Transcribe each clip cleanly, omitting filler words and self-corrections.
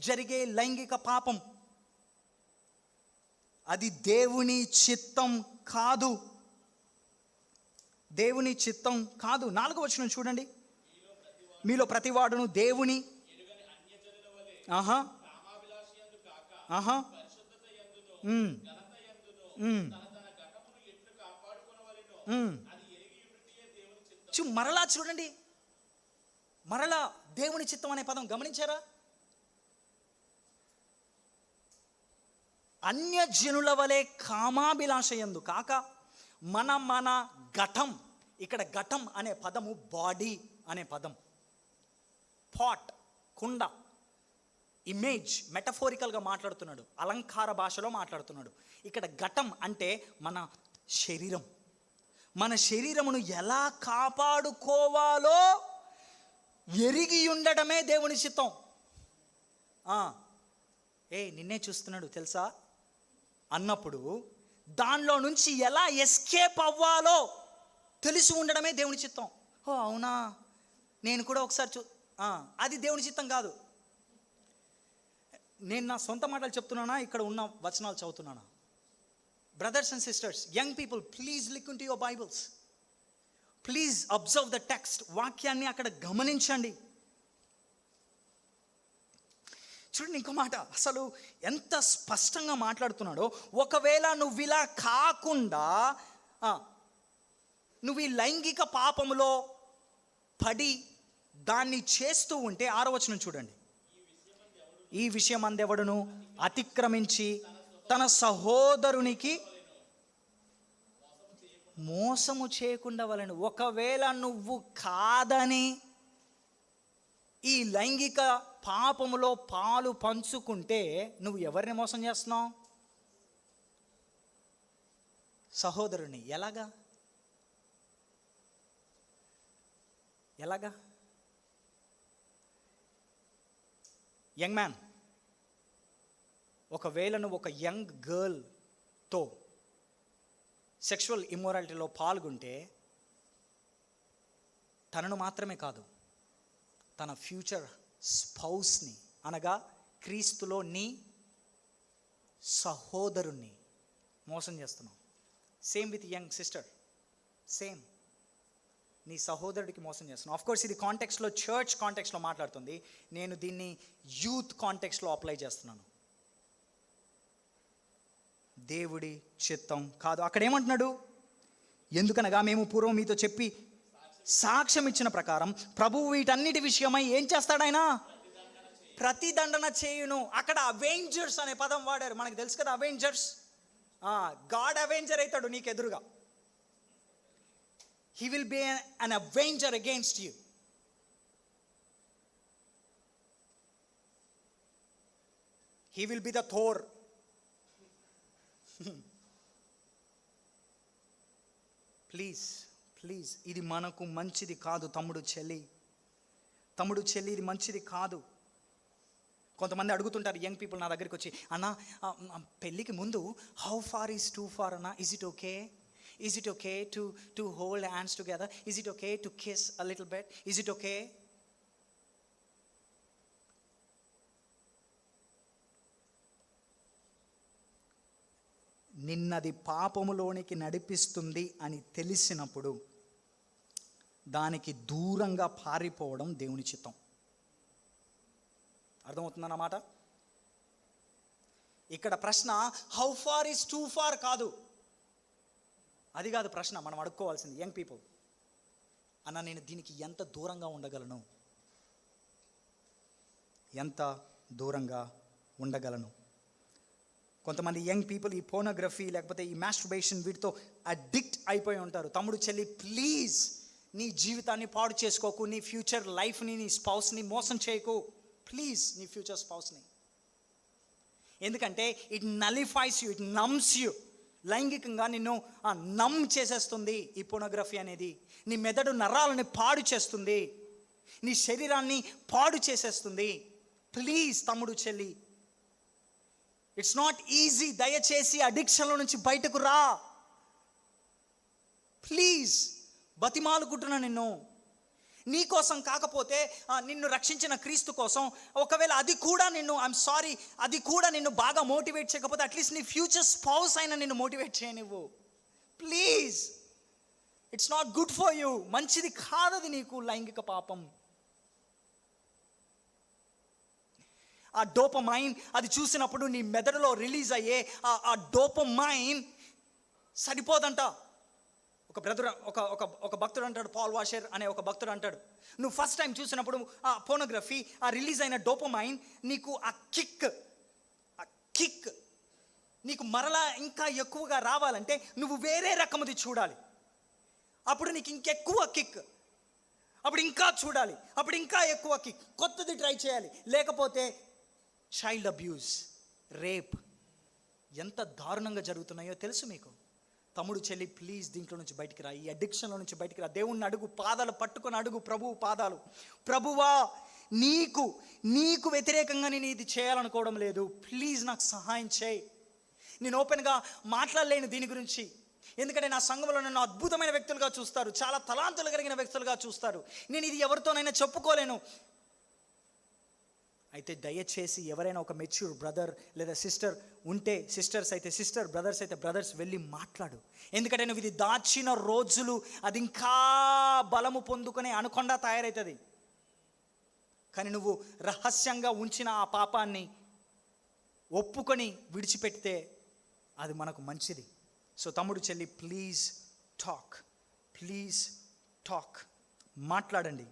జరిగే లైంగిక పాపం. అది దేవుని చిత్తం కాదు, దేవుని చిత్తం కాదు. 4వ వచనం చూడండి. మీలో ప్రతివాడును దేవుని మరలా చూడండి, మరలా దేవుని చిత్తం అనే పదం గమనించారా? అన్యజనుల వలె కామాభిలాషయందు కాక మన ఘటం. ఇక్కడ ఘటం అనే పదము బాడీ అనే పదం. పాట్, కుండ, ఇమేజ్, మెటఫోరికల్గా మాట్లాడుతున్నాడు, అలంకార భాషలో మాట్లాడుతున్నాడు. ఇక్కడ ఘటం అంటే మన శరీరం. మన శరీరమును ఎలా కాపాడుకోవాలో ఎరిగి ఉండడమే దేవుని చిత్తం. నిన్నే చూస్తున్నాడు తెలుసా అన్నప్పుడు దానిలో నుంచి ఎలా ఎస్కేప్ అవ్వాలో తెలిసి ఉండడమే దేవుని చిత్తం. అవునా, నేను కూడా ఒకసారి అది దేవుని చిత్తం కాదు. నేను నా సొంత మాటలు చెప్తున్నానా, ఇక్కడ ఉన్న వచనాలు చదువుతున్నానా? Brothers and sisters, young people, please look into your Bibles. Please observe the text. వాక్యాన్ని అక్కడ గమనించండి. చూడండి ఇంకో మాట, అసలు ఎంత స్పష్టంగా మాట్లాడుతున్నాడో. ఒకవేళ నువ్వు ఇలా కాకుండా నువ్వు ఈ లైంగిక పాపములో పడి దాన్ని చేస్తూ ఉంటే 6వ వచనం చూడండి. ఈ విషయం అందెవడును అతిక్రమించి తన సహోదరునికి మోసము చేయకుండా వలెను. ఒకవేళ నువ్వు కాదని ఈ లైంగిక పాపములో పాలు పంచుకుంటే నువ్వు ఎవరిని మోసం చేస్తున్నావు? సహోదరుని. ఎలాగా? యంగ్ మ్యాన్, ఒకవేళ నువ్వు ఒక యంగ్ గర్ల్తో సెక్షువల్ ఇమ్మొరాలిటీలో పాల్గొంటే తనను మాత్రమే కాదు, తన ఫ్యూచర్ స్పౌస్ని, అనగా క్రీస్తులో నీ సహోదరుణ్ణి మోసం చేస్తున్నావు. Same with young sister, same. నీ సహోదరుడికి మోసం చేస్తున్నావు. ఆఫ్కోర్స్ ఇది కాంటెక్స్ట్లో, చర్చ్ కాంటెక్స్లో మాట్లాడుతుంది. నేను దీన్ని యూత్ కాంటెక్స్లో అప్లై చేస్తున్నాను. దేవుడి చిత్తం కాదు. అక్కడ ఏమంటున్నాడు? ఎందుకనగా మేము పూర్వం మీతో చెప్పి సాక్ష్యం ఇచ్చిన ప్రకారం ప్రభువు వీటన్నిటి విషయమై ఏం చేస్తాడాయన? ప్రతిదండన చేయును. అక్కడ అవెంజర్స్ అనే పదం వాడారు. మనకు తెలుసు కదా అవెంజర్స్. గాడ్ అవెంజర్ అవుతాడు నీకు ఎదురుగా. He will be an avenger against you. He will be the Thor. Please ఇది మనకు మంచిది కాదు. తమ్ముడు చెల్లి, ఇది మంచిది కాదు. కొంతమంది అడుగుతుంటారు యంగ్ పీపుల్ నా దగ్గరికి వచ్చి, అన్న పెళ్ళికి ముందు how far is too far అన్న? Is it okay? Is it okay to hold hands together? Is it okay to kiss a little bit? Is it okay? నిన్నది పాపములోనికి నడిపిస్తుంది అని తెలిసినప్పుడు దానికి దూరంగా పారిపోవడం దేవుని చిత్తం. అర్థమవుతుందన్నమాట? ఇక్కడ ప్రశ్న how far is too far కాదు. అది కాదు ప్రశ్న. మనం అడుక్కోవాల్సింది యంగ్ పీపుల్, అన్న నేను దీనికి ఎంత దూరంగా ఉండగలను? ఎంత దూరంగా ఉండగలను? కొంతమంది యంగ్ పీపుల్ ఈ పోర్నోగ్రఫీ లేకపోతే ఈ మాస్టర్బేషన్ వీటితో అడిక్ట్ అయిపోయి ఉంటారు. తమ్ముడు చెల్లి, ప్లీజ్ నీ జీవితాన్ని పాడు చేసుకోకు. నీ ఫ్యూచర్ లైఫ్ని, నీ స్పౌస్ని మోసం చేయకు. ప్లీజ్ నీ ఫ్యూచర్ స్పౌస్ని. ఎందుకంటే it nullifies you, it numbs you. లైంగికంగా నిన్ను నమ్ చేసేస్తుంది ఈ పోర్నోగ్రఫీ అనేది. నీ మెదడు నరాలని పాడు చేస్తుంది, నీ శరీరాన్ని పాడు చేసేస్తుంది. ప్లీజ్ తమ్ముడు చెల్లి, ఇట్స్ నాట్ ఈజీ. దయచేసి అడిక్షన్లో నుంచి బయటకు రా. ప్లీజ్ బతిమాలుకుంటున్నా నిన్ను. నీ కోసం కాకపోతే నిన్ను రక్షించిన క్రీస్తు కోసం, ఒకవేళ అది కూడా నిన్ను అది కూడా నిన్ను బాగా మోటివేట్ చేయకపోతే అట్లీస్ట్ నీ ఫ్యూచర్ స్పౌస్ అయినా నిన్ను మోటివేట్ చేయనివ్వు please. It's not good for you. మంచిది కాదది నీకు లైంగిక పాపం. ఆ డోపమైన్ అది చూసినప్పుడు నీ మెదడులో రిలీజ్ అయ్యే ఆ డోపమైన్ సరిపోదంట. ఒక బ్రదర్ ఒక భక్తుడు అంటాడు, పాల్ వాషర్ అనే ఒక భక్తుడు అంటాడు, నువ్వు ఫస్ట్ టైం చూసినప్పుడు ఆ పోనోగ్రఫీ, ఆ రిలీజ్ అయిన డోపమైన్ నీకు ఆ కిక్ నీకు మరలా ఇంకా ఎక్కువగా రావాలంటే నువ్వు వేరే రకముది చూడాలి. అప్పుడు నీకు ఇంకెక్కువ కిక్, అప్పుడు ఇంకా చూడాలి, అప్పుడు ఇంకా ఎక్కువ కిక్, కొత్తది ట్రై చేయాలి. లేకపోతే చైల్డ్ అబ్యూస్, రేప్ ఎంత దారుణంగా జరుగుతున్నాయో తెలుసు మీకు. తమ్ముడు చెల్లి ప్లీజ్ దీంట్లో నుంచి బయటికి రా, ఈ అడిక్షన్లో నుంచి బయటికి రా. దేవుణ్ణి అడుగు, పాదాలు పట్టుకొని అడుగు, ప్రభువు పాదాలు, ప్రభువా నీకు వ్యతిరేకంగా నేను ఇది చేయాలనుకోవడం లేదు, ప్లీజ్ నాకు సహాయం చేయి. నేను ఓపెన్గా మాట్లాడలేను దీని గురించి, ఎందుకంటే నా సంఘంలో నన్ను అద్భుతమైన వ్యక్తులుగా చూస్తారు, చాలా తలాంతులు కలిగిన వ్యక్తులుగా చూస్తారు. నేను ఇది ఎవరితోనైనా చెప్పుకోలేను. అయితే దయచేసి ఎవరైనా ఒక మెచ్యూర్ బ్రదర్ లేదా సిస్టర్ ఉంటే, సిస్టర్స్ అయితే సిస్టర్, బ్రదర్స్ అయితే బ్రదర్స్, వెళ్ళి మాట్లాడు. ఎందుకంటే నువ్వు ఇది దాచిన రోజులు అది ఇంకా బలము పొందుకునే అనకుండా తయారవుతుంది. కానీ నువ్వు రహస్యంగా ఉంచిన ఆ పాపాన్ని ఒప్పుకొని విడిచిపెడితే అది మనకు మంచిది. సో తమ్ముడు చెల్లి ప్లీజ్ టాక్, మాట్లాడండి.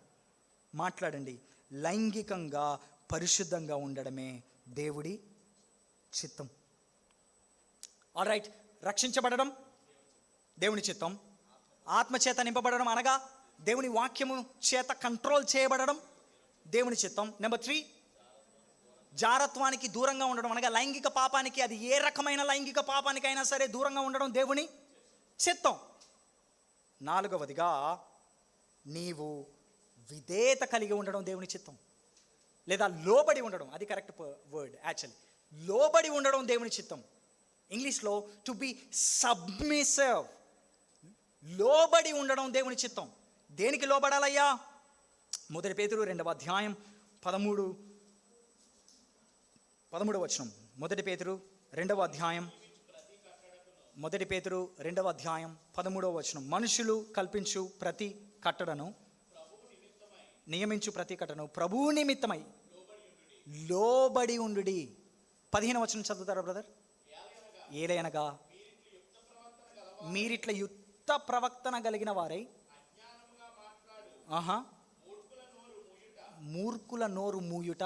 లైంగికంగా పరిశుద్ధంగా ఉండడమే దేవుడి చిత్తం. ఆల్రైట్, రక్షించబడడం దేవుని చిత్తం, ఆత్మచేత నింపబడడం అనగా దేవుని వాక్యము చేత కంట్రోల్ చేయబడడం దేవుని చిత్తం. నెంబర్ 3, జారత్వానికి దూరంగా ఉండడం అనగా లైంగిక పాపానికి, అది ఏ రకమైన లైంగిక పాపానికైనా సరే దూరంగా ఉండడం దేవుని చిత్తం. 4వదిగా నీవు విధేయత కలిగి ఉండడం దేవుని చిత్తం, లేదా లోబడి ఉండడం, అది కరెక్ట్ వర్డ్ యాక్చువల్లీ. లోబడి ఉండడం దేవుని చిత్తం. ఇంగ్లీష్లో టు బి సబ్మిసివ్, లోబడి ఉండడం దేవుని చిత్తం. దేనికి లోబడాలయ్యా? 1 పేతురు 2వ అధ్యాయం 13వ వచనం. 1 పేతురు 2వ అధ్యాయం 13వ వచనం. మనుషులు కల్పించు ప్రతి కట్టడను, నియమించు ప్రతి కట్టడను ప్రభువు నిమిత్తమై లోబడి ఉండుడి. 15వ వచనం చదువుతారా బ్రదర్? ఏలయనగా మీరిట్ల యుక్త ప్రవక్తన కలిగిన వారై మూర్ఖుల నోరు మూయుట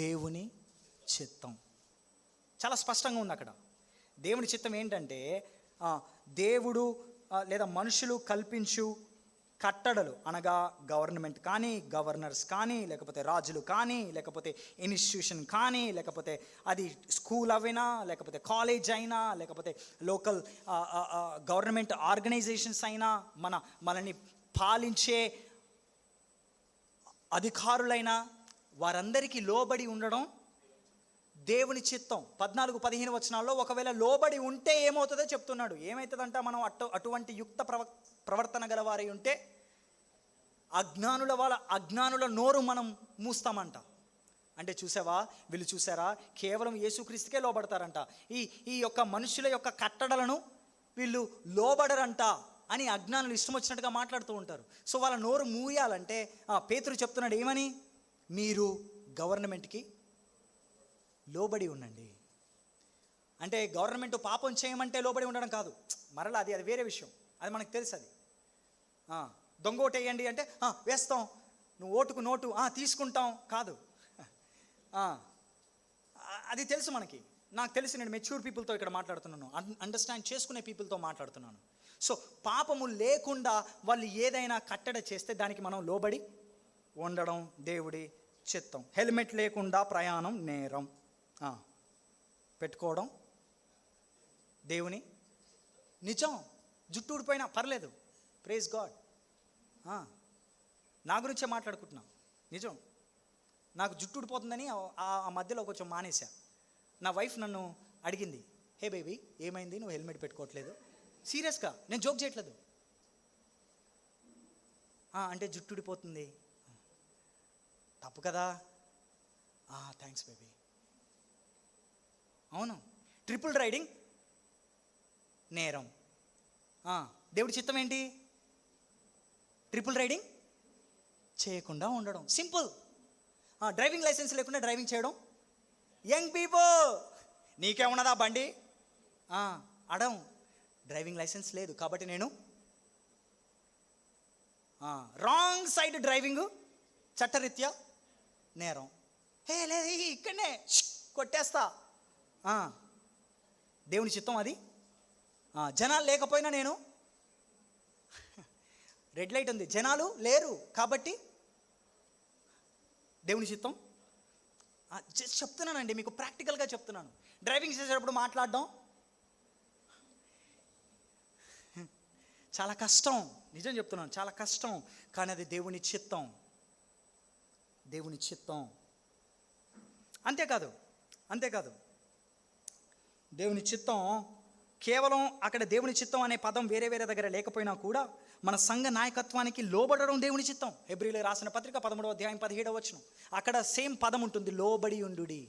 దేవుని చిత్తం. చాలా స్పష్టంగా ఉంది అక్కడ. దేవుని చిత్తం ఏంటంటే దేవుడు లేదా మనుషులు కల్పించు కట్టడలు అనగా గవర్నమెంట్ కానీ, గవర్నర్స్ కానీ, లేకపోతే రాజులు కానీ, లేకపోతే ఇన్స్టిట్యూషన్ కానీ, లేకపోతే అది స్కూల్ అయినా, లేకపోతే కాలేజ్ అయినా, లేకపోతే లోకల్ గవర్నమెంట్ ఆర్గనైజేషన్స్ అయినా, మనల్ని పాలించే అధికారులైనా వారందరికీ లోబడి ఉండడం దేవుని చిత్తం. 14-15 వచనాల్లో ఒకవేళ లోబడి ఉంటే ఏమవుతుందో చెప్తున్నాడు. ఏమవుతుందంట? మనం అటువంటి యుక్త ప్రవర్తన గలవారై ఉంటే అజ్ఞానుల నోరు మనం మూస్తామంట. అంటే చూసావా, వీళ్ళు చూసారా, కేవలం యేసుక్రీస్తుకే లోబడతారంట, ఈ యొక్క మనుషుల యొక్క కట్టడలను వీళ్ళు లోబడరంట అని అజ్ఞానులు ఇష్టం వచ్చినట్టుగా మాట్లాడుతూ ఉంటారు. సో వాళ్ళ నోరు మూయాలంటే పేతురు చెప్తున్నాడు ఏమని? మీరు గవర్నమెంట్కి లోబడి ఉండండి. అంటే గవర్నమెంట్ పాపం చేయమంటే లోబడి ఉండడం కాదు, మరలా అది వేరే విషయం, అది మనకు తెలుసు. అది దొంగ ఓటు వేయండి అంటే వేస్తాం, నువ్వు ఓటుకు నోటు తీసుకుంటాం కాదు, అది తెలుసు మనకి. నాకు తెలిసి నేను మెచ్యూర్ పీపుల్తో ఇక్కడ మాట్లాడుతున్నాను, అండర్స్టాండ్ చేసుకునే పీపుల్తో మాట్లాడుతున్నాను. సో పాపము లేకుండా వాళ్ళు ఏదైనా కట్టడ చేస్తే దానికి మనం లోబడి ఉండడం దేవుడి చిత్తం. హెల్మెట్ లేకుండా ప్రయాణం నేరం, పెట్టుకోవడం దేవుని నిజం. జుట్టు ఊడిపోయినా పర్లేదు, ప్రైజ్ గాడ్. నా గురించే మాట్లాడుకుంటున్నా, నిజం. నాకు జుట్టు ఊడిపోతుందని ఆ మధ్యలో కొంచెం మానేశా. నా వైఫ్ నన్ను అడిగింది, హే బేబీ ఏమైంది, నువ్వు హెల్మెట్ పెట్టుకోవట్లేదు? సీరియస్గా, నేను జోక్ చేయట్లేదు. అంటే జుట్టుడిపోతుంది. తప్పు కదా. Thanks baby. అవును, ట్రిపుల్ రైడింగ్ నేరం. దేవుడి చిత్తం ఏంటి? ట్రిపుల్ రైడింగ్ చేయకుండా ఉండడం. సింపుల్. డ్రైవింగ్ లైసెన్స్ లేకుండా డ్రైవింగ్ చేయడం. యంగ్ పీపుల్, నీకేమున్నదా బండి? అడం. డ్రైవింగ్ లైసెన్స్ లేదు కాబట్టి నేను రాంగ్ సైడ్ డ్రైవింగ్ చట్టరీత్యా నేరం. లేదు ఇక్కడనే కొట్టేస్తా. దేవుని చిత్తం అది. జనాలు లేకపోయినా నేను, రెడ్ లైట్ ఉంది, జనాలు లేరు కాబట్టి దేవుని చిత్తం. జస్ట్ చెప్తున్నానండి మీకు, ప్రాక్టికల్గా చెప్తున్నాను. డ్రైవింగ్ చేసేటప్పుడు మాట్లాడడం చాలా కష్టం, నిజం చెప్తున్నాను, చాలా కష్టం. కానీ అది దేవుని చిత్తం. దేవుని చిత్తం. అంతేకాదు దేవుని చిత్తం కేవలం అక్కడ దేవుని చిత్తం అనే పదం వేరే వేరే దగ్గర లేకపోయినా కూడా మన సంఘ నాయకత్వానికి లోబడడం దేవుని చిత్తం. హెబ్రీయులకు రాసిన పత్రిక 13వ అధ్యాయం 17వ వచనం, అక్కడ సేమ్ పదం ఉంటుంది, లోబడి ఉండుడి.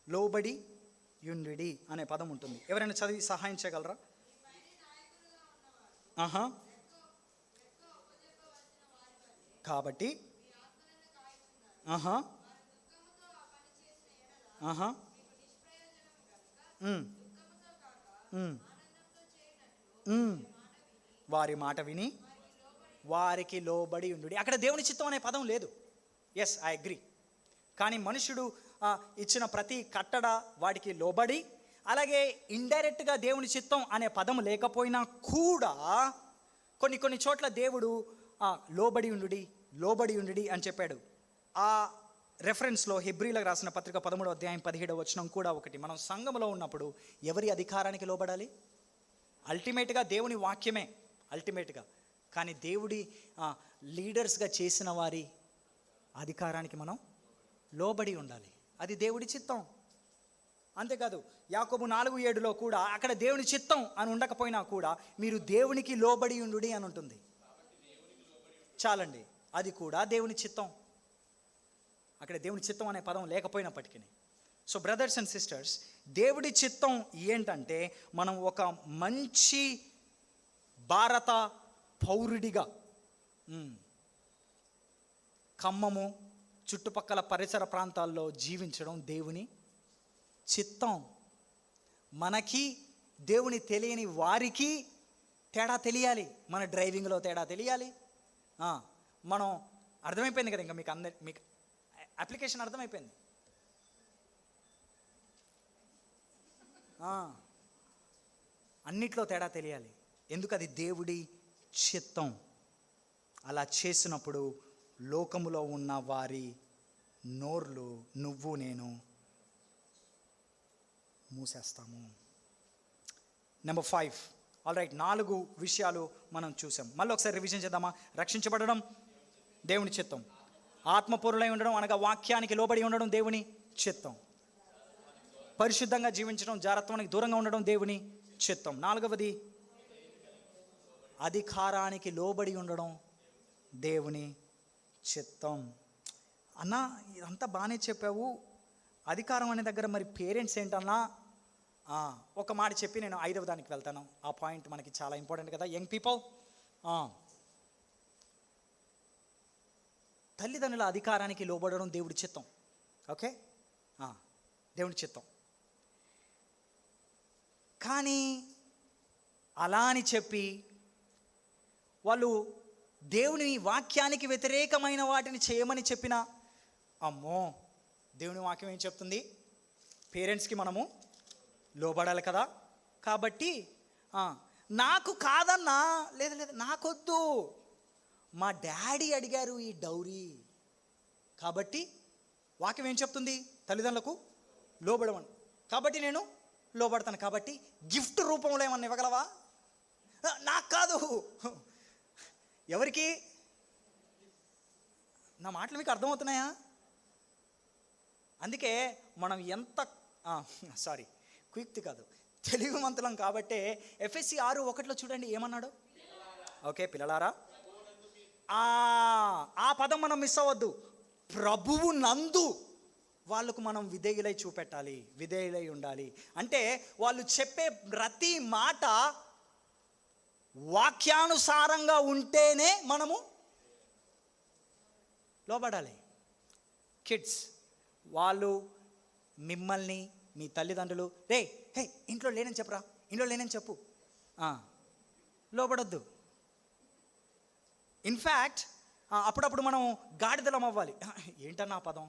లోబడి ఉండుడి అనే పదం ఉంటుంది. ఎవరైనా చదివి సహాయం చేయగలరా? కాబట్టి వారి మాట విని వారికి లోబడి ఉండుడి. అక్కడ దేవుని చిత్తం అనే పదం లేదు. Yes, I agree. కానీ మనుషుడు ఇచ్చిన ప్రతి కట్టడ వాటికి లోబడి, అలాగే ఇండైరెక్ట్గా దేవుని చిత్తం అనే పదం లేకపోయినా కూడా కొన్ని చోట్ల దేవుడు లోబడి ఉండుడి అని చెప్పాడు. ఆ రెఫరెన్స్లో హెబ్రీయులకు రాసిన పత్రిక 13వ అధ్యాయం 17వ వచనం కూడా ఒకటి. మనం సంఘంలో ఉన్నప్పుడు ఎవరి అధికారానికి లోబడాలి? అల్టిమేట్గా దేవుని వాక్యమే అల్టిమేట్గా. కానీ దేవుడి లీడర్స్గా చేసిన వారి అధికారానికి మనం లోబడి ఉండాలి. అది దేవుడి చిత్తం. అంతేకాదు యాకోబు 4:7లో కూడా అక్కడ దేవుని చిత్తం అని ఉండకపోయినా కూడా మీరు దేవునికి లోబడి ఉండుడి అని ఉంటుంది. చాలండి, అది కూడా దేవుని చిత్తం. అక్కడ దేవుని చిత్తం అనే పదం లేకపోయినప్పటికీ. సో బ్రదర్స్ అండ్ సిస్టర్స్, దేవుడి చిత్తం ఏంటంటే మనం ఒక మంచి భారత పౌరుడిగా ఖమ్మము చుట్టుపక్కల పరిసర ప్రాంతాల్లో జీవించడం దేవుని చిత్తం. మనకి దేవుని తెలియని వారికి తేడా తెలియాలి, మన డ్రైవింగ్లో తేడా తెలియాలి. మనం అర్థమైపోయింది కదా, ఇంకా మీకు అప్లికేషన్ అర్థమైపోయింది. అన్నిట్లో తేడా తెలియాలి. ఎందుకు? అది దేవుడి చిత్తం. అలా చేసినప్పుడు లోకములో ఉన్న వారి నోర్లు నువ్వు నేను మూసేస్తాము. నెంబర్ 5. ఆల్ రైట్, 4 విషయాలు మనం చూసాం. మళ్ళీ ఒకసారి రివిజన్ చేద్దామా? రక్షించబడడం దేవుని చిత్తం, ఆత్మపూర్ణులై ఉండడం అనగా వాక్యానికి లోబడి ఉండడం దేవుని చిత్తం, పరిశుద్ధంగా జీవించడం, జారత్వానికి దూరంగా ఉండడం దేవుని చిత్తం, 4వది అధికారానికి లోబడి ఉండడం దేవుని చిత్తం. అన్నా ఇదంతా బాగానే చెప్పావు, అధికారం అనే దగ్గర మరి పేరెంట్స్ ఏంటన్నా? ఒక మాట చెప్పి నేను 5వ దానికి వెళ్తాను. ఆ పాయింట్ మనకి చాలా ఇంపార్టెంట్ కదా. యంగ్ పీపుల్, తల్లిదండ్రుల అధికారానికి లోబడడం దేవుడి చిత్తం. ఓకే, దేవుడి చిత్తం. కానీ అలా అని చెప్పి వాళ్ళు దేవుని వాక్యానికి వ్యతిరేకమైన వాటిని చేయమని చెప్పినా, అమ్మో, దేవుని వాక్యం ఏం చెప్తుంది? పేరెంట్స్కి మనము లోబడాలి కదా. కాబట్టి నాకు కాదన్నా, లేదు నాకొద్దు, మా డాడీ అడిగారు ఈ డౌరీ, కాబట్టి వాక్యం ఏం చెప్తుంది? తల్లిదండ్రులకు లోబడమని. కాబట్టి నేను లోబడతాను. కాబట్టి గిఫ్ట్ రూపంలో ఏమన్నా ఇవ్వగలవా? నాకు కాదు. ఎవరికి? నా మాటలు మీకు అర్థమవుతున్నాయా? అందుకే మనం ఎంత క్విక్ కాదు, తెలివిమంతులం. కాబట్టి ఎఫ్ఎస్సి 6:1 చూడండి ఏమన్నాడు? ఓకే పిల్లలారా, ఆ పదం మనం మిస్ అవ్వద్దు. ప్రభువు నందు వాళ్ళకు మనం విధేయులై చూపెట్టాలి, విధేయులై ఉండాలి. అంటే వాళ్ళు చెప్పే ప్రతి మాట వాక్యానుసారంగా ఉంటేనే మనము లోబడాలి. కిడ్స్, వాళ్ళు మిమ్మల్ని, మీ తల్లిదండ్రులు హే ఇంట్లో లేనని చెప్పరా, ఇంట్లో లేనని చెప్పు, లోబడొద్దు. ఇన్ఫ్యాక్ట్ అప్పుడప్పుడు మనం గాడిదలం అవ్వాలి. ఏంటన్నా ఆ పదం?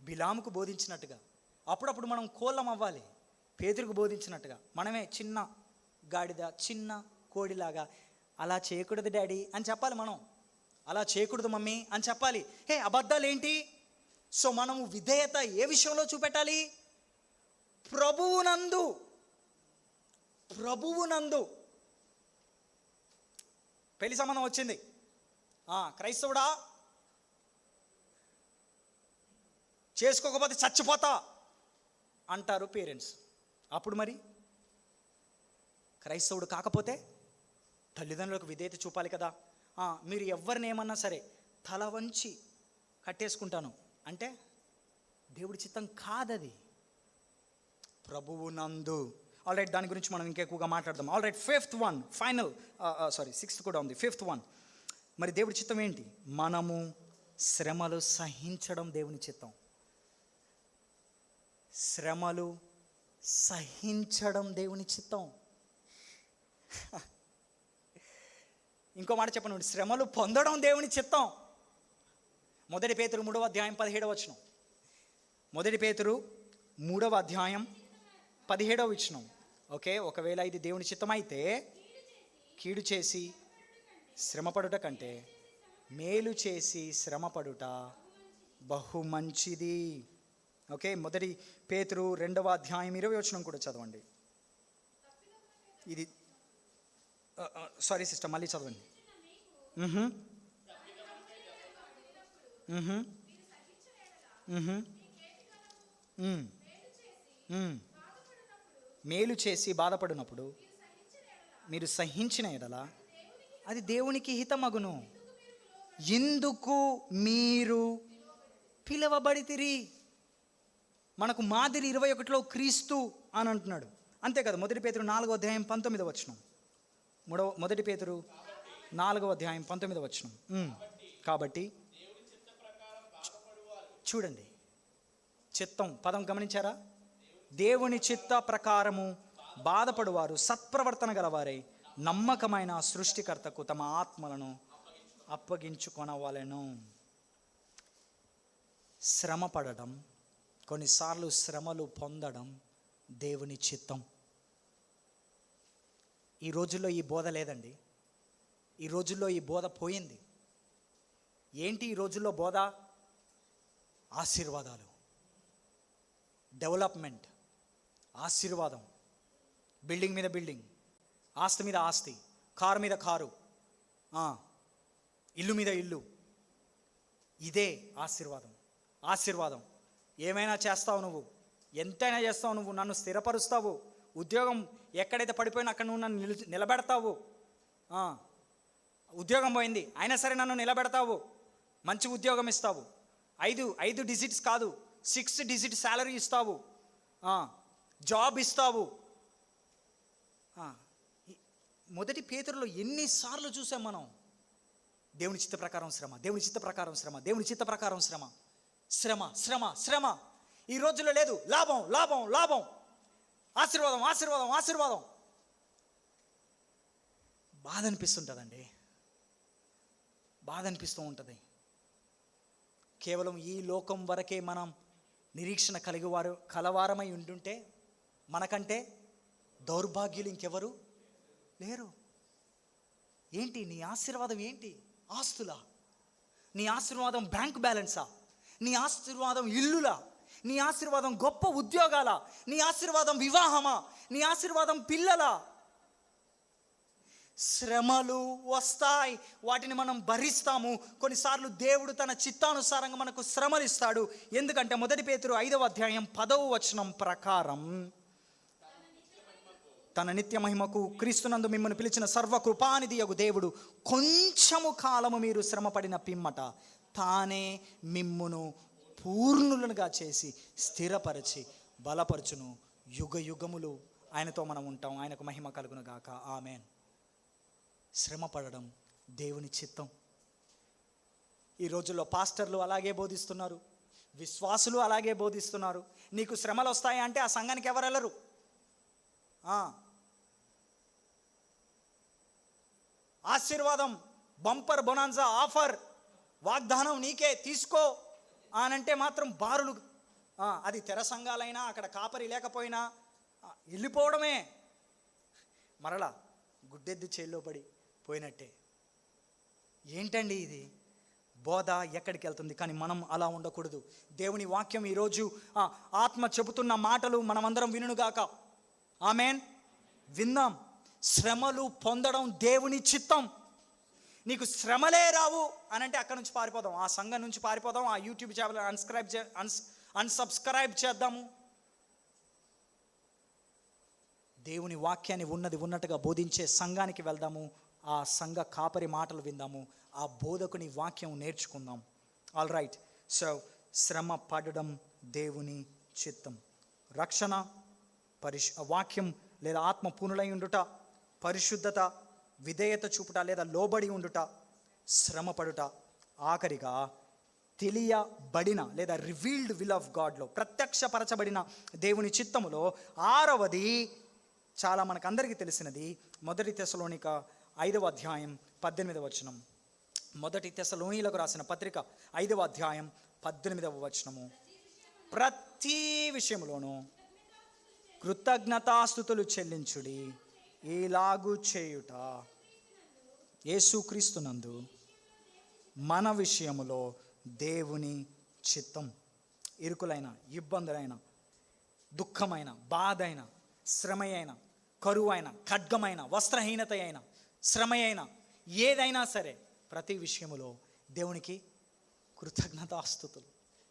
బిలాముకు బోధించినట్టుగా అప్పుడప్పుడు మనం కోళ్ళం అవ్వాలి, పేతురుకు బోధించినట్టుగా. మనమే చిన్న గాడిద, చిన్న కోడిలాగా అలా చేయకూడదు డాడీ అని చెప్పాలి. మనం అలా చేయకూడదు మమ్మీ అని చెప్పాలి. హే అబద్ధాలు ఏంటి? సో మనము విధేయత ఏ విషయంలో చూపెట్టాలి? ప్రభువునందు. పెళ్లి సంబంధం వచ్చింది, క్రైస్తవుడా, చేసుకోకపోతే చచ్చిపోతా అంటారు పేరెంట్స్. అప్పుడు మరి క్రైస్తవుడు కాకపోతే తల్లిదండ్రులకు విధేయత చూపాలి కదా. మీరు ఎవరిని ఏమన్నా సరే తల వంచి కట్టేసుకుంటాను అంటే దేవుడి చిత్తం కాదది. ప్రభువు నందు. ఆల్రైట్, దాని గురించి మనం ఇంకెక్కువగా మాట్లాడదాం. Alright, fifth one, final, sixth కూడా ఉంది, ఫిఫ్త్ వన్. మరి దేవుడి చిత్తం ఏంటి? మనము శ్రమలు సహించడం దేవుని చిత్తం. శ్రమలు సహించడం దేవుని చిత్తం. ఇంకో మాట చెప్పండి, శ్రమలు పొందడం దేవుని చిత్తం. 1 పేతురు 3వ అధ్యాయం 17వ వచనం. 1 పేతురు 3వ అధ్యాయం 17వ వచనం. ఓకే, ఒకవేళ ఇది దేవుని చిత్తం అయితే కీడు చేసి శ్రమపడుట కంటే మేలు చేసి శ్రమపడుట బహు మంచిది. ఓకే, 1 పేతురు 2వ అధ్యాయం 20వ వచనం కూడా చదవండి. ఇది సారీ సిస్టర్, మళ్ళీ చదవండి. మేలు చేసి బాధపడినప్పుడు మీరు సహించిన ఎడల అది దేవునికి హితమగును. ఎందుకు మీరు పిలవబడితిరి. మనకు మాదిరి 21లో క్రీస్తు అని అంటున్నాడు, అంతే కదా. 1 పేతురు 4వ అధ్యాయం 19వ వచనం. 1 పేతురు 4వ అధ్యాయం 19వ వచనం. కాబట్టి చూడండి, చిత్తం పదం గమనించారా? దేవుని చిత్త ప్రకారము బాధపడువారు సత్ప్రవర్తన గలవారై నమ్మకమైన సృష్టికర్తకు తమ ఆత్మలను అప్పగించుకొనవలెను. శ్రమ పడడం, కొన్నిసార్లు శ్రమలు పొందడం దేవుని చిత్తం. ఈ రోజుల్లో ఈ బోధ లేదండి. ఈ రోజుల్లో ఈ బోధ పోయింది. ఏంటి ఈ రోజుల్లో బోధ? ఆశీర్వాదాలు, డెవలప్మెంట్, ఆశీర్వాదం, బిల్డింగ్ మీద బిల్డింగ్, ఆస్తి మీద ఆస్తి, కారు మీద కారు, ఇల్లు మీద ఇల్లు. ఇదే ఆశీర్వాదం. ఏమైనా చేస్తావు నువ్వు, ఎంతైనా చేస్తావు నువ్వు, నన్ను స్థిరపరుస్తావు, ఉద్యోగం ఎక్కడైతే పడిపోయినా అక్కడ నువ్వు నన్ను నిలబెడతావు. ఉద్యోగం పోయింది అయినా సరే నన్ను నిలబెడతావు, మంచి ఉద్యోగం ఇస్తావు, 5 డిజిట్స్ కాదు 6 డిజిట్ శాలరీ ఇస్తావు, జాబ్ ఇస్తావు. 1 పేతురులో ఎన్నిసార్లు చూసాం మనం దేవుని చిత్త ప్రకారం శ్రమ, దేవుని చిత్త ప్రకారం శ్రమ, దేవుని చిత్త ప్రకారం శ్రమ, శ్రమ శ్రమ శ్రమ. ఈ రోజుల్లో లేదు. లాభం లాభం లాభం, ఆశీర్వాదం ఆశీర్వాదం ఆశీర్వాదం. బాధ అనిపిస్తుంటుందండి, బాధ అనిపిస్తూ ఉంటుంది. కేవలం ఈ లోకం వరకే మనం నిరీక్షణ కలవారమై ఉంటుంటే మనకంటే దౌర్భాగ్యులు ఇంకెవరు లేరు. ఏంటి నీ ఆశీర్వాదం? ఏంటి ఆస్తులా? నీ ఆశీర్వాదం బ్యాంక్ బ్యాలెన్సా? నీ ఆశీర్వాదం ఇల్లులా? నీ ఆశీర్వాదం గొప్ప ఉద్యోగాలా? నీ ఆశీర్వాదం వివాహమా? నీ ఆశీర్వాదం పిల్లలా? శ్రమలు వస్తాయి, వాటిని మనం భరిస్తాము. కొన్నిసార్లు దేవుడు తన చిత్తానుసారంగా మనకు శ్రమలు ఇస్తాడు. ఎందుకంటే 1 పేతురు 5వ అధ్యాయం 10వ వచనం ప్రకారం తన నిత్య మహిమకు క్రీస్తునందు మిమ్మల్ని పిలిచిన సర్వకృపానిధి యగు దేవుడు కొంచెము కాలము మీరు శ్రమపడిన పిమ్మట తానే మిమ్మును పూర్ణులుగా చేసి స్థిరపరచి బలపరచును. యుగ యుగములు ఆయనతో మనం ఉంటాం. ఆయనకు మహిమ కలుగును గాక. ఆమేన్. శ్రమ పడడం దేవుని చిత్తం. ఈ రోజుల్లో పాస్టర్లు అలాగే బోధిస్తున్నారు, విశ్వాసులు అలాగే బోధిస్తున్నారు. నీకు శ్రమలు వస్తాయి అంటే ఆ సంఘానికి ఎవరు వెళ్ళరు. ఆశీర్వాదం, బంపర్ బొనాన్సా ఆఫర్, వాగ్దానం నీకే, తీసుకో అనంటే మాత్రం బారులు. అది తెర సంఘాలైనా అక్కడ కాపరి లేకపోయినా వెళ్ళిపోవడమే. మరలా గుడ్డెద్దు చేల్లో పడి పోయినట్టే. ఏంటండి ఇది బోధ? ఎక్కడికి వెళ్తుంది? కానీ మనం అలా ఉండకూడదు. దేవుని వాక్యం ఈరోజు ఆత్మ చెబుతున్న మాటలు మనమందరం వినుగాక. ఆమేన్. విందాం. శ్రమలు పొందడం దేవుని చిత్తం. నీకు శ్రమలే రావు అనంటే అక్కడి నుంచి పారిపోదాం, ఆ సంఘం నుంచి పారిపోదాం, ఆ యూట్యూబ్ ఛానల్ అన్సబ్స్క్రైబ్ చేద్దాము. దేవుని వాక్యాన్ని ఉన్నది ఉన్నట్టుగా బోధించే సంఘానికి వెళ్దాము. ఆ సంఘ కాపరి మాటలు విందాము. ఆ బోధకుని వాక్యం నేర్చుకుందాం. All right. సో శ్రమ పడడం దేవుని చిత్తం. రక్షణ, వాక్యం లేదా ఆత్మ పూర్ణులై ఉండుట, పరిశుద్ధత, విధేయత చూపుట లేదా లోబడి ఉండుట, శ్రమ పడుట, ఆఖరిగా తెలియబడిన లేదా రివీల్డ్ విల్ ఆఫ్ గాడ్లో ప్రత్యక్షపరచబడిన దేవుని చిత్తములో ఆరవది చాలా మనకందరికీ తెలిసినది. 1 తెస్సలోనిక 5వ అధ్యాయం 18వ వచనం. 1 తెస్సలోనీయులకు రాసిన పత్రిక 5వ అధ్యాయం 18వ వచనము. ప్రతి విషయంలోనూ కృతజ్ఞతాస్తుతులు చెల్లించుడి, ఇలాగు చేయుట యేసుక్రీస్తునందు మన విషయములో దేవుని చిత్తం. ఇరుకులైన, ఇబ్బందులైన, దుఃఖమైన, బాధ అయిన, శ్రమ అయిన, కరువు అయిన, ఖడ్గమైన, వస్త్రహీనత అయిన, శ్రమ అయిన, ఏదైనా సరే ప్రతి విషయములో దేవునికి కృతజ్ఞతాస్తుతులు.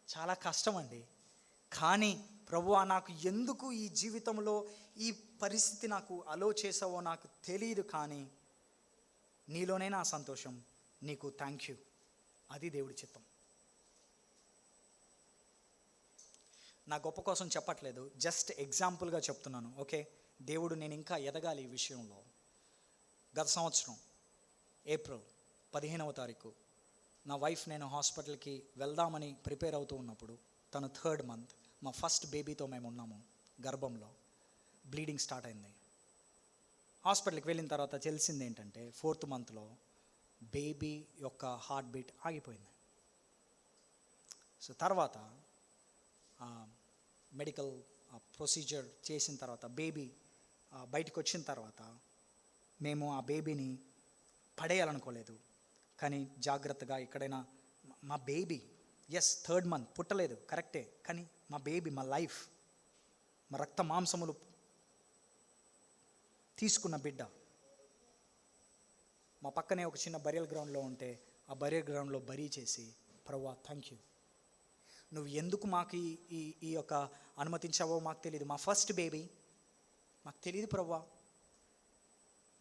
చాలా కష్టం అండి. కానీ ప్రభువా, నాకు ఎందుకు ఈ జీవితంలో ఈ పరిస్థితి నాకు అలో చేసావో నాకు తెలియదు, కానీ నీలోనే నా సంతోషం, నీకు థ్యాంక్ యూ. అది దేవుడి చిత్తం. నా గొప్ప కోసం చెప్పట్లేదు, జస్ట్ ఎగ్జాంపుల్గా చెప్తున్నాను. ఓకే, దేవుడు నేను ఇంకా ఎదగాలి ఈ విషయంలో. గత సంవత్సరం ఏప్రిల్ 15వ తారీఖు నా వైఫ్ నేను హాస్పిటల్కి వెళ్దామని ప్రిపేర్ అవుతూ ఉన్నప్పుడు, తను 3rd మంత్, మా ఫస్ట్ బేబీతో మేము ఉన్నాము గర్భంలో. బ్లీడింగ్ స్టార్ట్ అయింది. హాస్పిటల్కి వెళ్ళిన తర్వాత తెలిసింది ఏంటంటే 4th మంత్లో బేబీ యొక్క హార్ట్ బీట్ ఆగిపోయింది. సో తర్వాత మెడికల్ ప్రొసీజర్ చేసిన తర్వాత బేబీ బయటకు వచ్చిన తర్వాత మేము ఆ బేబీని పడేయాలనుకోలేదు, కానీ జాగ్రత్తగా ఎక్కడైనా మా బేబీ 3rd మంత్ పుట్టలేదు కరెక్టే, కానీ మా బేబీ, మా లైఫ్, మా రక్త మాంసములు తీసుకున్న బిడ్డ. మా పక్కనే ఒక చిన్న బరియల్ గ్రౌండ్లో ఉంటే ఆ బరియల్ గ్రౌండ్లో బరీ చేసి, ప్రభువా థ్యాంక్ యూ, నువ్వు ఎందుకు మాకు ఈ యొక్క అనుమతించావో మాకు తెలియదు. మా ఫస్ట్ బేబీ మాకు తెలియదు ప్రభువా,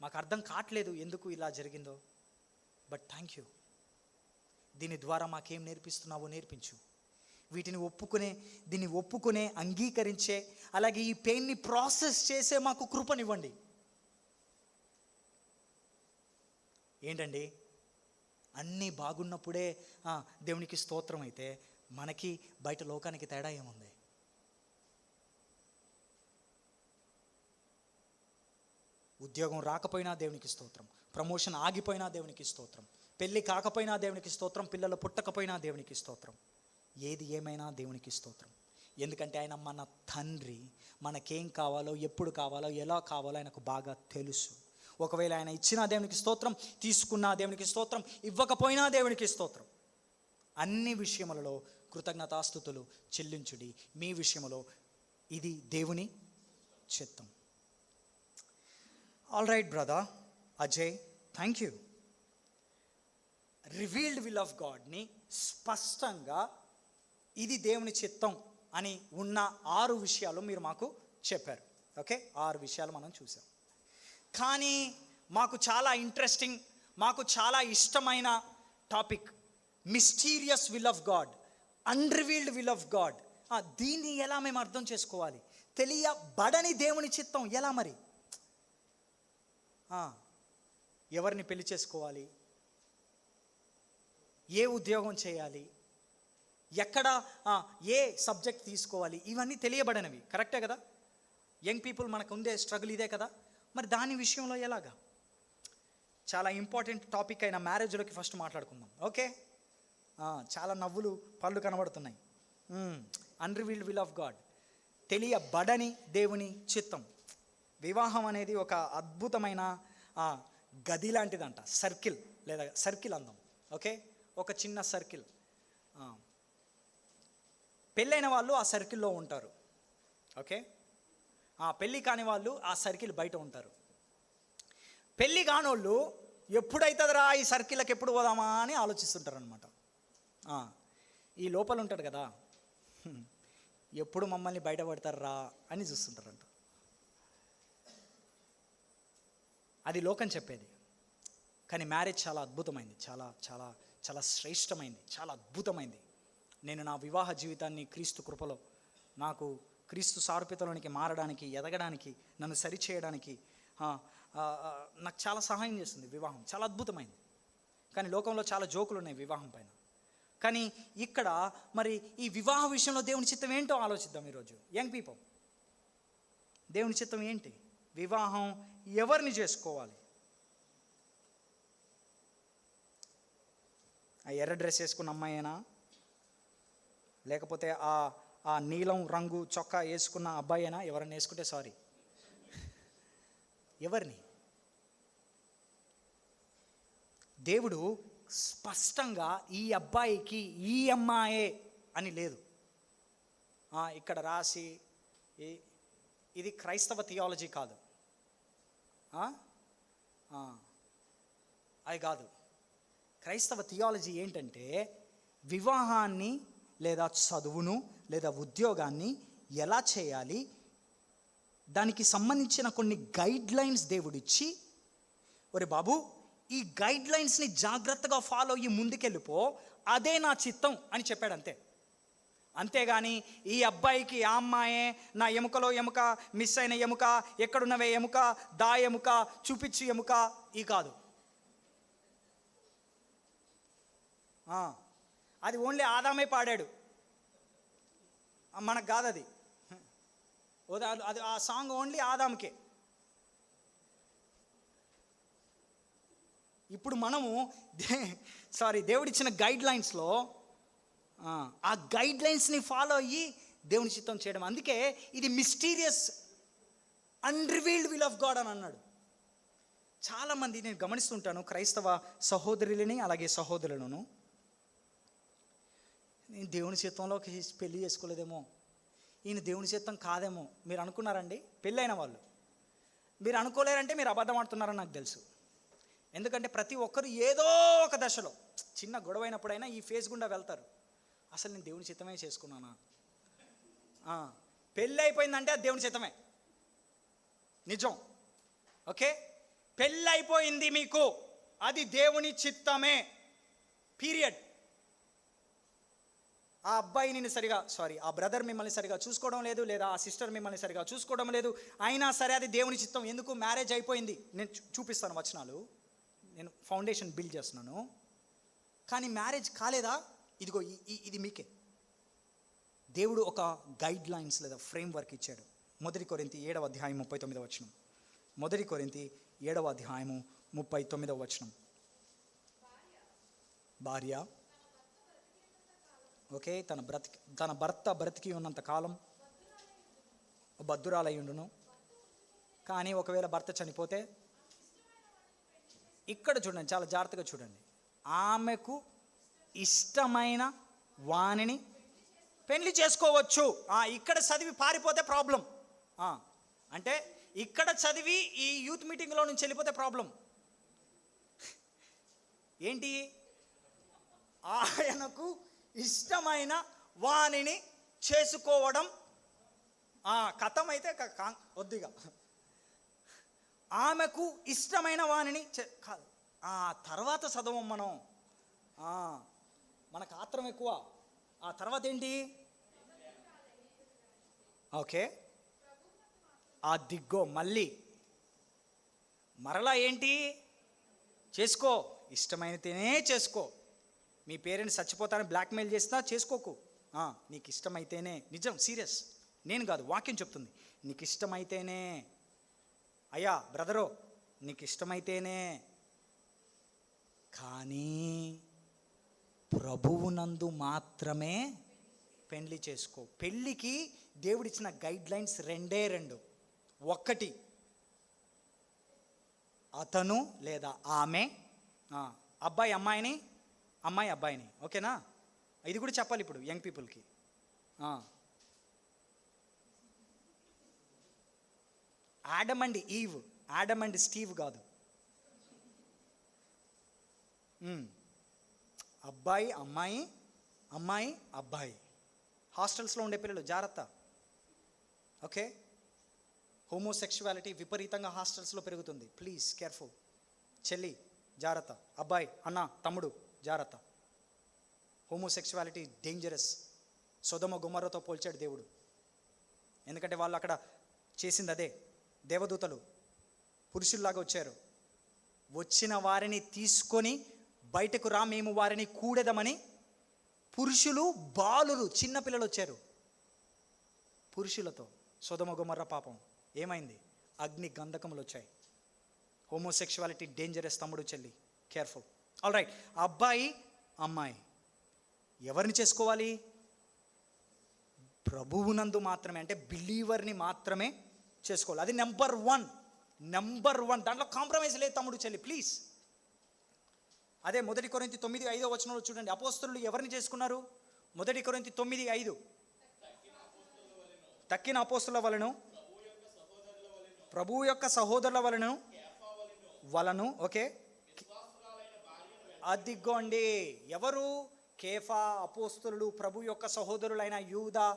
మాకు అర్థం కావట్లేదు ఎందుకు ఇలా జరిగిందో, బట్ థ్యాంక్ యూ. దీని ద్వారా మాకేం నేర్పిస్తున్నావో నేర్పించు. దీన్ని ఒప్పుకునే అంగీకరించే, అలాగే ఈ పెయిన్ని ప్రాసెస్ చేసే మాకు కృపనివ్వండి. ఏంటండి, అన్నీ బాగున్నప్పుడే దేవునికి స్తోత్రం అయితే మనకి బయట లోకానికి తేడా ఏముంది? ఉద్యోగం రాకపోయినా దేవునికి స్తోత్రం, ప్రమోషన్ ఆగిపోయినా దేవునికి స్తోత్రం, పెళ్ళి కాకపోయినా దేవునికి స్తోత్రం, పిల్లలు పుట్టకపోయినా దేవునికి స్తోత్రం. ఏది ఏమైనా దేవునికి స్తోత్రం. ఎందుకంటే ఆయన మన తండ్రి. మనకేం కావాలో, ఎప్పుడు కావాలో, ఎలా కావాలో ఆయనకు బాగా తెలుసు. ఒకవేళ ఆయన ఇచ్చినా దేవునికి స్తోత్రం, తీసుకున్నా దేవునికి స్తోత్రం, ఇవ్వకపోయినా దేవునికి స్తోత్రం. అన్ని విషయములలో కృతజ్ఞతాస్తుతులు చెల్లించుడి, మీ విషయములో ఇది దేవుని చిత్తం. All right brother Ajay, thank you. Revealed will of గాడ్ని స్పష్టంగా ఇది దేవుని చిత్తం అని ఉన్న 6 విషయాలు మీరు మాకు చెప్పారు. ఓకే, 6 విషయాలు మనం చూసాం. కానీ మాకు చాలా ఇంట్రెస్టింగ్, మాకు చాలా ఇష్టమైన topic mysterious will of God, unrevealed will of God. దీన్ని ఎలా మేము అర్థం చేసుకోవాలి? తెలియబడని దేవుని చిత్తం ఎలా మరి? ఎవరిని పెళ్లి చేసుకోవాలి, ఏ ఉద్యోగం చేయాలి, ఎక్కడ ఏ సబ్జెక్ట్ తీసుకోవాలి, ఇవన్నీ తెలియబడనివి. కరెక్టే కదా? యంగ్ పీపుల్ మనకు ఉండే స్ట్రగుల్ ఇదే కదా. మరి దాని విషయంలో ఎలాగా? చాలా ఇంపార్టెంట్ టాపిక్ అయిన మ్యారేజ్లోకి ఫస్ట్ మాట్లాడుకుందాం. ఓకే, చాలా నవ్వులు పళ్ళు కనబడుతున్నాయి. అన్రివీల్డ్ విల్ ఆఫ్ గాడ్, తెలియబడని దేవుని చిత్తం. వివాహం అనేది ఒక అద్భుతమైన గది లాంటిదంట. సర్కిల్ లేదా సర్కిల్ అందాం. ఓకే, ఒక చిన్న సర్కిల్. పెళ్ళైన వాళ్ళు ఆ సర్కిల్లో ఉంటారు. ఓకే, పెళ్ళి కాని వాళ్ళు ఆ సర్కిల్ బయట ఉంటారు. పెళ్ళి కానోళ్ళు ఎప్పుడైతుందిరా ఈ సర్కిల్కి ఎప్పుడు పోదామా అని ఆలోచిస్తుంటారు అనమాట. ఈ లోపల ఉంటాడు కదా, ఎప్పుడు మమ్మల్ని బయటపడతారా అని చూస్తుంటారంట. అది లోకం చెప్పేది. కానీ మ్యారేజ్ చాలా అద్భుతమైంది, చాలా చాలా చాలా శ్రేష్టమైంది, చాలా అద్భుతమైంది. నేను నా వివాహ జీవితాన్ని క్రీస్తు కృపలో నాకు క్రీస్తు సారూప్యతలోనికి మారడానికి, ఎదగడానికి, నన్ను సరిచేయడానికి నాకు చాలా సహాయం చేస్తుంది. వివాహం చాలా అద్భుతమైంది. కానీ లోకంలో చాలా జోకులు ఉన్నాయి వివాహం పైన. కానీ ఇక్కడ మరి ఈ వివాహ విషయంలో దేవుని చిత్తం ఏంటో ఆలోచిద్దాం ఈరోజు. యంగ్ పీపుల్, దేవుని చిత్తం ఏంటి? వివాహం ఎవరిని చేసుకోవాలి? ఆ ఎర్ర డ్రెస్ వేసుకున్న అమ్మాయినా, లేకపోతే ఆ నీలం రంగు చొక్కా వేసుకున్న అబ్బాయి అయినా? ఎవరిని వేసుకుంటే సారీ, ఎవరిని? దేవుడు స్పష్టంగా ఈ అబ్బాయికి ఈ అమ్మాయే అని లేదు. ఇక్కడ రాసి, ఇది క్రైస్తవ థియాలజీ కాదు, అది కాదు. క్రైస్తవ థియాలజీ ఏంటంటే వివాహాన్ని లేదా చదువును లేదా ఉద్యోగాన్ని ఎలా చేయాలి, దానికి సంబంధించిన కొన్ని గైడ్ లైన్స్ దేవుడిచ్చి, ఒరే బాబు ఈ గైడ్ లైన్స్ని జాగ్రత్తగా ఫాలో అయ్యి ముందుకెళ్ళిపో, అదే నా చిత్తం అని చెప్పాడు. అంతేగాని ఈ అబ్బాయికి ఆ అమ్మాయే, నా ఎముకలో ఎముక, మిస్ అయిన ఎముక, ఎక్కడున్నవే ఎముక, దా ఎముక, చూపించు ఎముక, ఈ కాదు. అది ఓన్లీ ఆదామే పాడాడు, మనకు కాదు అది. అది ఆ సాంగ్ ఓన్లీ ఆదాముకే. ఇప్పుడు మనము దేవుడిచ్చిన గైడ్ లైన్స్లో ఆ గైడ్ లైన్స్ని ఫాలో అయ్యి దేవుని చిత్తం చేయడం. అందుకే ఇది మిస్టీరియస్ అన్రివీల్డ్ విల్ ఆఫ్ గాడ్ అని అన్నాడు. చాలామంది నేను గమనిస్తుంటాను, క్రైస్తవ సహోదరులని అలాగే సహోదరులను, నేను దేవుని చిత్తంలోకి పెళ్ళి చేసుకోలేదేమో, ఈయన దేవుని చిత్తం కాదేమో మీరు అనుకున్నారండి. పెళ్ళైన వాళ్ళు మీరు అనుకోలేరంటే మీరు అబద్ధం ఆడుతున్నారని నాకు తెలుసు. ఎందుకంటే ప్రతి ఒక్కరు ఏదో ఒక దశలో చిన్న గొడవైనప్పుడైనా ఈ ఫేస్ గుండా వెళ్తారు. అసలు నేను దేవుని చిత్తమే చేసుకున్నానా? పెళ్ళి అయిపోయిందంటే అది దేవుని చిత్తమే, నిజం. ఓకే, పెళ్ళి అయిపోయింది మీకు, అది దేవుని చిత్తమే, పీరియడ్. ఆ అబ్బాయి నిన్ను ఆ బ్రదర్ మిమ్మల్ని సరిగా చూసుకోవడం లేదు, లేదా ఆ సిస్టర్ మిమ్మల్ని సరిగా చూసుకోవడం లేదు, అయినా సరే అది దేవుని చిత్తం. ఎందుకు? మ్యారేజ్ అయిపోయింది. నేను చూపిస్తాను వచనాలు, నేను ఫౌండేషన్ బిల్డ్ చేస్తున్నాను. కానీ మ్యారేజ్ కాలేదా? ఇదిగో ఇది మీకే. దేవుడు ఒక గైడ్ లైన్స్ లేదా ఫ్రేమ్ వర్క్ ఇచ్చాడు. 1 కొరింథీ 7వ అధ్యాయం 39వ వచనం. 1 కొరింథీ 7వ అధ్యాయము 39వ వచనం. భార్య ఓకే తన భర్త బ్రతికి ఉన్నంత కాలం బద్ధురాలయ్యుండును. కానీ ఒకవేళ భర్త చనిపోతే, ఇక్కడ చూడండి, చాలా జాగ్రత్తగా చూడండి, ఆమెకు ఇష్టమైన వానిని పెళ్లి చేసుకోవచ్చు. ఇక్కడ చదివి పారిపోతే ప్రాబ్లం. అంటే ఇక్కడ చదివి ఈ యూత్ మీటింగ్లో నుంచి వెళ్ళిపోతే ప్రాబ్లం ఏంటి? ఆయనకు ఇష్టమైన వానిని చేసుకోవడం. కథం అయితే వద్దుగా. ఆమెకు ఇష్టమైన వాణిని కాదు, ఆ తర్వాత చదవం మనం. మనకు ఆత్రం ఎక్కువ. ఆ తర్వాత ఏంటి? ఓకే, ఆ దిగ్గో మళ్ళీ మరలా ఏంటి? చేసుకో, ఇష్టమైతేనే చేసుకో. మీ పేరెంట్స్ చచ్చిపోతారని బ్లాక్మెయిల్ చేసినా చేసుకోకు. నీకు ఇష్టమైతేనే, నిజం, సీరియస్, నేను కాదు, వాక్యం చెప్తుంది. నీకు ఇష్టమైతేనే, అయ్యా బ్రదరో నీకు ఇష్టమైతేనే. కానీ ప్రభువునందు మాత్రమే పెళ్లి చేసుకో. పెళ్ళికి దేవుడిచ్చిన గైడ్ లైన్స్ రెండు. ఒకటి, అతను లేదా ఆమె, అబ్బాయి అమ్మాయిని, అమ్మాయి అబ్బాయిని. ఓకేనా? ఇది కూడా చెప్పాలి ఇప్పుడు యంగ్ పీపుల్కి. Adam and Eve, Adam and Steve కాదు. అబ్బాయి అమ్మాయి, అమ్మాయి అబ్బాయి. హాస్టల్స్లో ఉండే పిల్లలు జాగ్రత్త. ఓకే, హోమోసెక్షువాలిటీ విపరీతంగా హాస్టల్స్లో పెరుగుతుంది. Please careful. చెల్లి జాగ్రత్త, అబ్బాయి అన్న తమ్ముడు జాగ్రత్త. Homosexuality dangerous. సొదొమ గొమొర్రాతో పోల్చాడు దేవుడు. ఎందుకంటే వాళ్ళు అక్కడ చేసింది అదే. దేవదూతలు పురుషుల్లాగా వచ్చారు. వచ్చిన వారిని తీసుకొని బయటకు రా, మేము వారిని కూడెదమని పురుషులు, బాలురు, చిన్నపిల్లలు వచ్చారు పురుషులతో. సొదొమ గొమొర్రా పాపం ఏమైంది? అగ్ని గంధకములు వచ్చాయి. హోమోసెక్షువాలిటీ డేంజరస్ తమ్ముడు చెల్లి, కేర్ఫుల్. ఆల్ రైట్, అబ్బాయి అమ్మాయి ఎవరిని చేసుకోవాలి? ప్రభువునందు మాత్రమే, అంటే బిలీవర్ని మాత్రమే చేసుకోవాలి. అది నెంబర్ వన్. దాంట్లో కాంప్రమైజ్ లేదు తమ్ముడు చెల్లి, ప్లీజ్. అదే 1 కొరింథీ 9:5 చూడండి. అపోస్తలులు ఎవరిని చేసుకున్నారు? 1 కొరింథీ 9:5, తక్కిన అపోస్తలుల వలెను, ప్రభువు యొక్క సహోదరుల వలను. ఓకే, అదిగోండి. ఎవరు? కేఫా, అపోస్తలులు, ప్రభు యొక్క సహోదరులైన యూదా,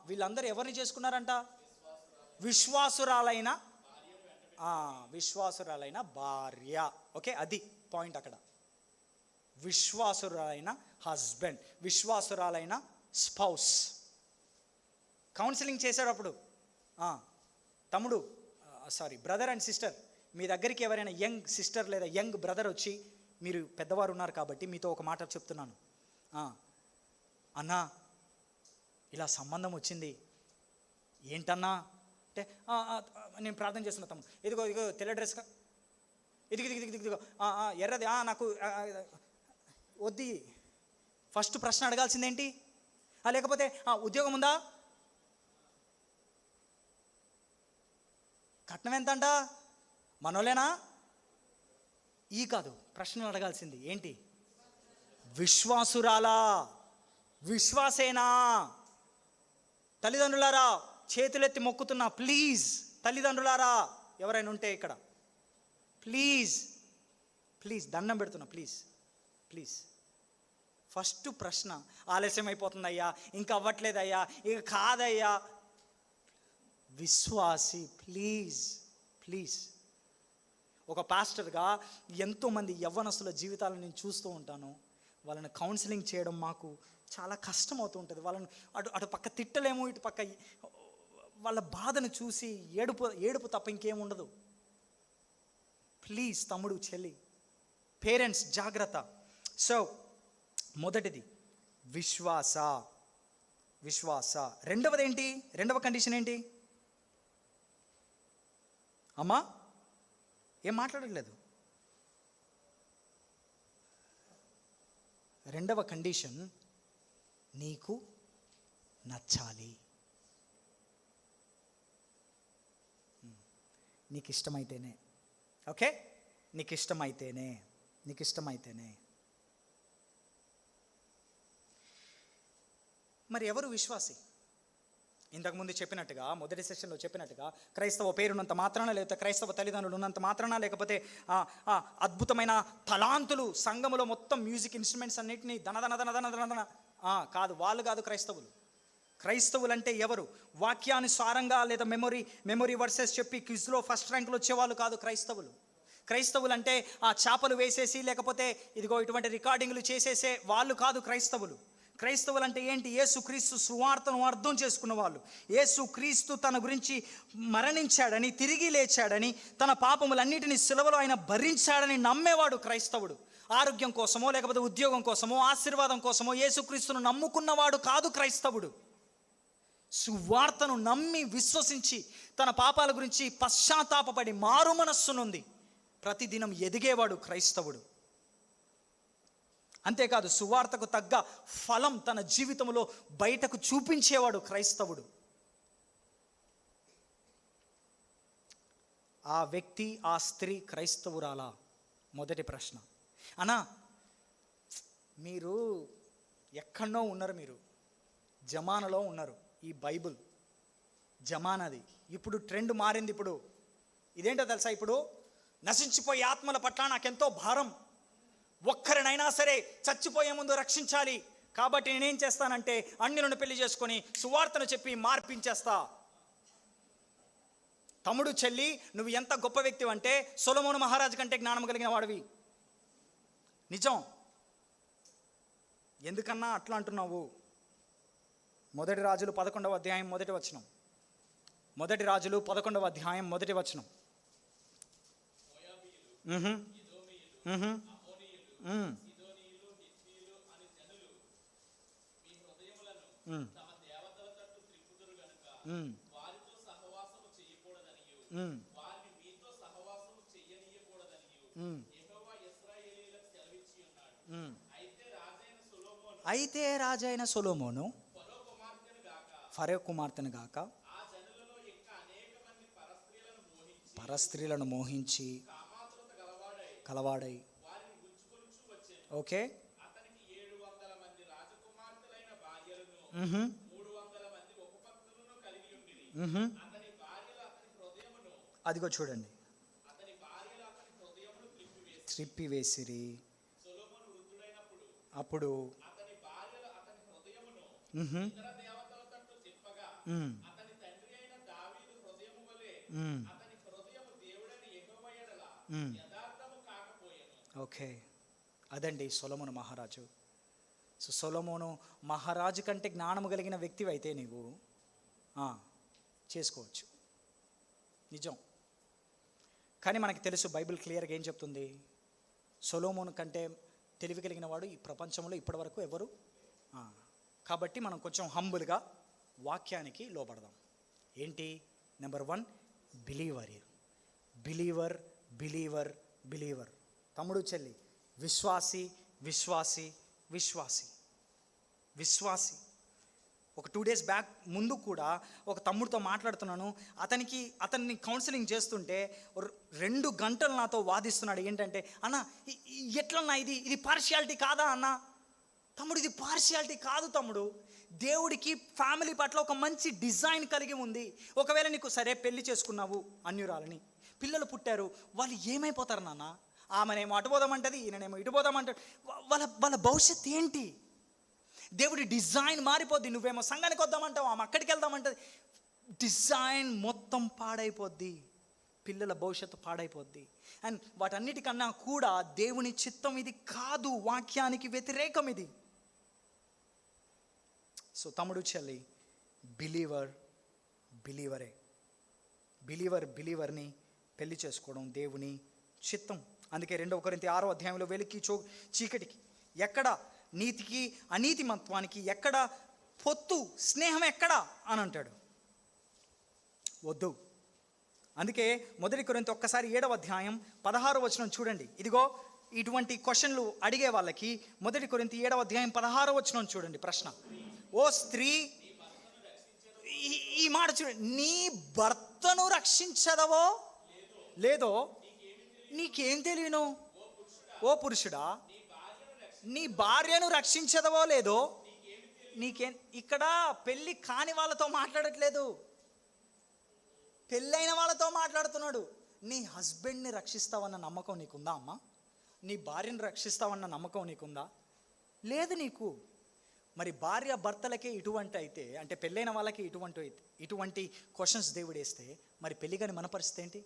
వీళ్ళందరూ ఎవరిని చేసుకున్నారంట? విశ్వాసురాలైన భార్య. ఓకే, అది పాయింట్ అక్కడ. విశ్వాసురాలైన హస్బెండ్, విశ్వాసురాలైన స్పౌస్. కౌన్సిలింగ్ చేసేటప్పుడు తమ్ముడు, బ్రదర్ అండ్ సిస్టర్, మీ దగ్గరికి ఎవరైనా యంగ్ సిస్టర్ లేదా యంగ్ బ్రదర్ వచ్చి, మీరు పెద్దవారు ఉన్నారు కాబట్టి మీతో ఒక మాట చెప్తున్నాను. అన్నా ఇలా సంబంధం వచ్చింది, ఏంటన్నా అంటే, నేను ప్రార్థన చేస్తున్నా తమ్ముడు, ఇదిగో తెల్ల డ్రెస్, ఇదిగో ఎర్రది, నాకు వద్ది. ఫస్ట్ ప్రశ్న అడగాల్సిందేంటి? లేకపోతే ఉద్యోగం ఉందా? కట్నం ఎంతంట? మనోలేనా? ఈ కాదు, ప్రశ్నలు అడగాల్సింది ఏంటి? విశ్వాసురాలా, విశ్వాసేనా? తల్లిదండ్రులారా చేతులెత్తి మొక్కుతున్నా, ప్లీజ్. తల్లిదండ్రులారా ఎవరైనా ఉంటే ఇక్కడ ప్లీజ్ దండం పెడుతున్నా, ప్లీజ్. ఫస్ట్ ప్రశ్న, ఆలస్యం అయిపోతుందయ్యా, ఇంకా అవ్వట్లేదయ్యా, ఇక కాదయ్యా, విశ్వాసి, ప్లీజ్. ఒక పాస్టర్గా ఎంతోమంది యవ్వనస్తుల జీవితాలను నేను చూస్తూ ఉంటాను. వాళ్ళని కౌన్సిలింగ్ చేయడం మాకు చాలా కష్టం అవుతూ ఉంటుంది. వాళ్ళని అటు పక్క తిట్టలేము, ఇటు పక్క వాళ్ళ బాధను చూసి ఏడుపు తప్ప ఇంకేం ఉండదు. ప్లీజ్ తమ్ముడు చెల్లి, పేరెంట్స్ జాగ్రత్త. సో మొదటిది విశ్వాస. రెండవది ఏంటి? రెండవ కండిషన్ ఏంటి? అమ్మా ఏం మాట్లాడట్లేదు. రెండవ కండిషన్, నీకు నచ్చాలి. నీకు ఇష్టమైతేనే. ఓకే, నీకు ఇష్టమైతేనే. మరి ఎవరు విశ్వాసి? ఇంతకుముందు చెప్పినట్టుగా, మొదటి సెషన్లో చెప్పినట్టుగా, క్రైస్తవ పేరున్నంత మాత్రాన, లేకపోతే క్రైస్తవ తల్లిదండ్రులు ఉన్నంత మాత్రాన, లేకపోతే అద్భుతమైన తలాంతులు సంఘములో మొత్తం మ్యూజిక్ ఇన్స్ట్రుమెంట్స్ అన్నిటినీ ధన కాదు, వాళ్ళు కాదు క్రైస్తవులు. క్రైస్తవులు అంటే ఎవరు? వాక్యానుసారంగా లేదా మెమొరీ వర్సెస్ చెప్పి క్విజ్లో ఫస్ట్ ర్యాంకులు వచ్చేవాళ్ళు కాదు క్రైస్తవులు. క్రైస్తవులు అంటే ఆ చేపలు వేసేసి లేకపోతే ఇదిగో ఇటువంటి రికార్డింగ్లు చేసేసే వాళ్ళు కాదు క్రైస్తవులు. క్రైస్తవులు అంటే ఏంటి? యేసుక్రీస్తు సువార్తను అర్థం చేసుకున్న వాళ్ళు. యేసుక్రీస్తు తన గురించి మరణించాడని, తిరిగి లేచాడని, తన పాపములన్నిటినీ సిలువలో ఆయన భరించాడని నమ్మేవాడు క్రైస్తవుడు. ఆరోగ్యం కోసమో లేకపోతే ఉద్యోగం కోసమో ఆశీర్వాదం కోసమో యేసుక్రీస్తును నమ్ముకున్నవాడు కాదు క్రైస్తవుడు. సువార్తను నమ్మి విశ్వసించి తన పాపాల గురించి పశ్చాత్తాపపడి మారు మనస్సునుంది ప్రతిదినం ఎదిగేవాడు క్రైస్తవుడు. అంతేకాదు సువార్తకు తగ్గ ఫలం తన జీవితంలో బయటకు చూపించేవాడు క్రైస్తవుడు. ఆ వ్యక్తి, ఆ స్త్రీ క్రైస్తవురాలా? మొదటి ప్రశ్న. అన్నా, మీరు ఎక్కడో ఉన్నారు, మీరు జమానాలో ఉన్నారు. ఈ బైబుల్ జమానాది. ఇప్పుడు ట్రెండ్ మారింది. ఇప్పుడు ఇదేంటో తెలుసా? ఇప్పుడు నశించిపోయే ఆత్మల పట్ల నాకెంతో భారం, ఒక్కరినైనా సరే చచ్చిపోయే ముందు రక్షించాలి, కాబట్టి నేనేం చేస్తానంటే అన్యులను పెళ్లి చేసుకొని సువార్తను చెప్పి మార్పించేస్తా. తమ్ముడు, చెల్లి, నువ్వు ఎంత గొప్ప వ్యక్తి అంటే సొలొమోను మహారాజు కంటే జ్ఞానం కలిగిన వాడివి. నిజం. ఎందుకన్నా అట్లా అంటున్నావు? మొదటి రాజులు 11వ అధ్యాయం మొదటి వచనం. మొదటి రాజులు 11వ అధ్యాయం మొదటి వచనం. అయితే రాజైన సొలొమోను ఫరో కుమార్తెను గాక పరస్త్రీలను మోహించి కలవాడై, ఓకే, అదిగో చూడండి, త్రిప్పివేసిరి. అప్పుడు ఓకే, అదండి సొలొమోను మహారాజు. సో సొలొమోను మహారాజు కంటే జ్ఞానము కలిగిన వ్యక్తివి అయితే నీవు చేసుకోవచ్చు. నిజం. కానీ మనకి తెలుసు బైబిల్ క్లియర్గా ఏం చెప్తుంది? సొలొమోను కంటే తెలివి కలిగిన వాడు ఈ ప్రపంచంలో ఇప్పటివరకు ఎవరు? కాబట్టి మనం కొంచెం హంబుల్గా వాక్యానికి లోపడదాం. ఏంటి? Number 1, believer. తమ్ముడు, చెల్లి, విశ్వాసి. ఒక 2 days బ్యాక్ ముందు కూడా ఒక తమ్ముడితో మాట్లాడుతున్నాను. అతన్ని కౌన్సిలింగ్ చేస్తుంటే 2 గంటలు నాతో వాదిస్తున్నాడు. ఏంటంటే, అన్న ఎట్లన్నా ఇది పార్షియాలిటీ కాదా అన్న? తమ్ముడు, ఇది పార్షియాలిటీ కాదు తమ్ముడు. దేవుడికి ఫ్యామిలీ పట్ల ఒక మంచి డిజైన్ కలిగి ఉంది. ఒకవేళ నీకు సరే పెళ్లి చేసుకున్నావు అన్యురాలని, పిల్లలు పుట్టారు, వాళ్ళు ఏమైపోతారు నాన్న? ఆమెనేమో అటు పోదామంటది, ఈయననేమో ఇటు పోదామంటాడు. వాళ్ళ భవిష్యత్తు ఏంటి? దేవుడి డిజైన్ మారిపోద్ది. నువ్వేమో సంఘానికి వద్దామంటావు, ఆమె అక్కడికి వెళ్దామంటది. డిజైన్ మొత్తం పాడైపోద్ది, పిల్లల భవిష్యత్తు పాడైపోద్ది. అండ్ వాటన్నిటికన్నా కూడా దేవుని చిత్తం ఇది కాదు, వాక్యానికి వ్యతిరేకం ఇది. సో తమ్ముడు, చెల్లి, బిలీవర్ని పెళ్లి చేసుకోవడం దేవుని చిత్తం. అందుకే 2 కొరింథీ 6వ అధ్యాయంలో వెలికి చీకటికి ఎక్కడ, నీతికి అనీతిమత్వానికి ఎక్కడ పొత్తు, స్నేహం ఎక్కడ అని అంటాడు. వద్దు. అందుకే 1 కొరింథీ ఒక్కసారి 7వ అధ్యాయం 16వ వచనం చూడండి. ఇదిగో ఇటువంటి క్వశ్చన్లు అడిగే వాళ్ళకి 1 కొరింథీ 7వ అధ్యాయం 16వ వచనం చూడండి. ప్రశ్న: ఓ స్త్రీ, ఈ మాట చూడండి, నీ భర్తను రక్షించదవో లేదో నీకేం తెలియను? ఓ పురుషుడా, నీ భార్యను రక్షించదవో లేదో నీకేం? ఇక్కడ పెళ్ళి కాని వాళ్ళతో మాట్లాడట్లేదు, పెళ్ళైన వాళ్ళతో మాట్లాడుతున్నాడు. నీ హస్బెండ్ని రక్షిస్తావన్న నమ్మకం నీకుందా అమ్మా? నీ భార్యను రక్షిస్తావన్న నమ్మకం నీకుందా? లేదు నీకు. మరి భార్య భర్తలకే ఇటువంటి అయితే, అంటే పెళ్ళైన వాళ్ళకి ఇటువంటి క్వశ్చన్స్ దేవుడు వేస్తే, మరి పెళ్ళి కాని మన పరిస్థితి ఏంటి?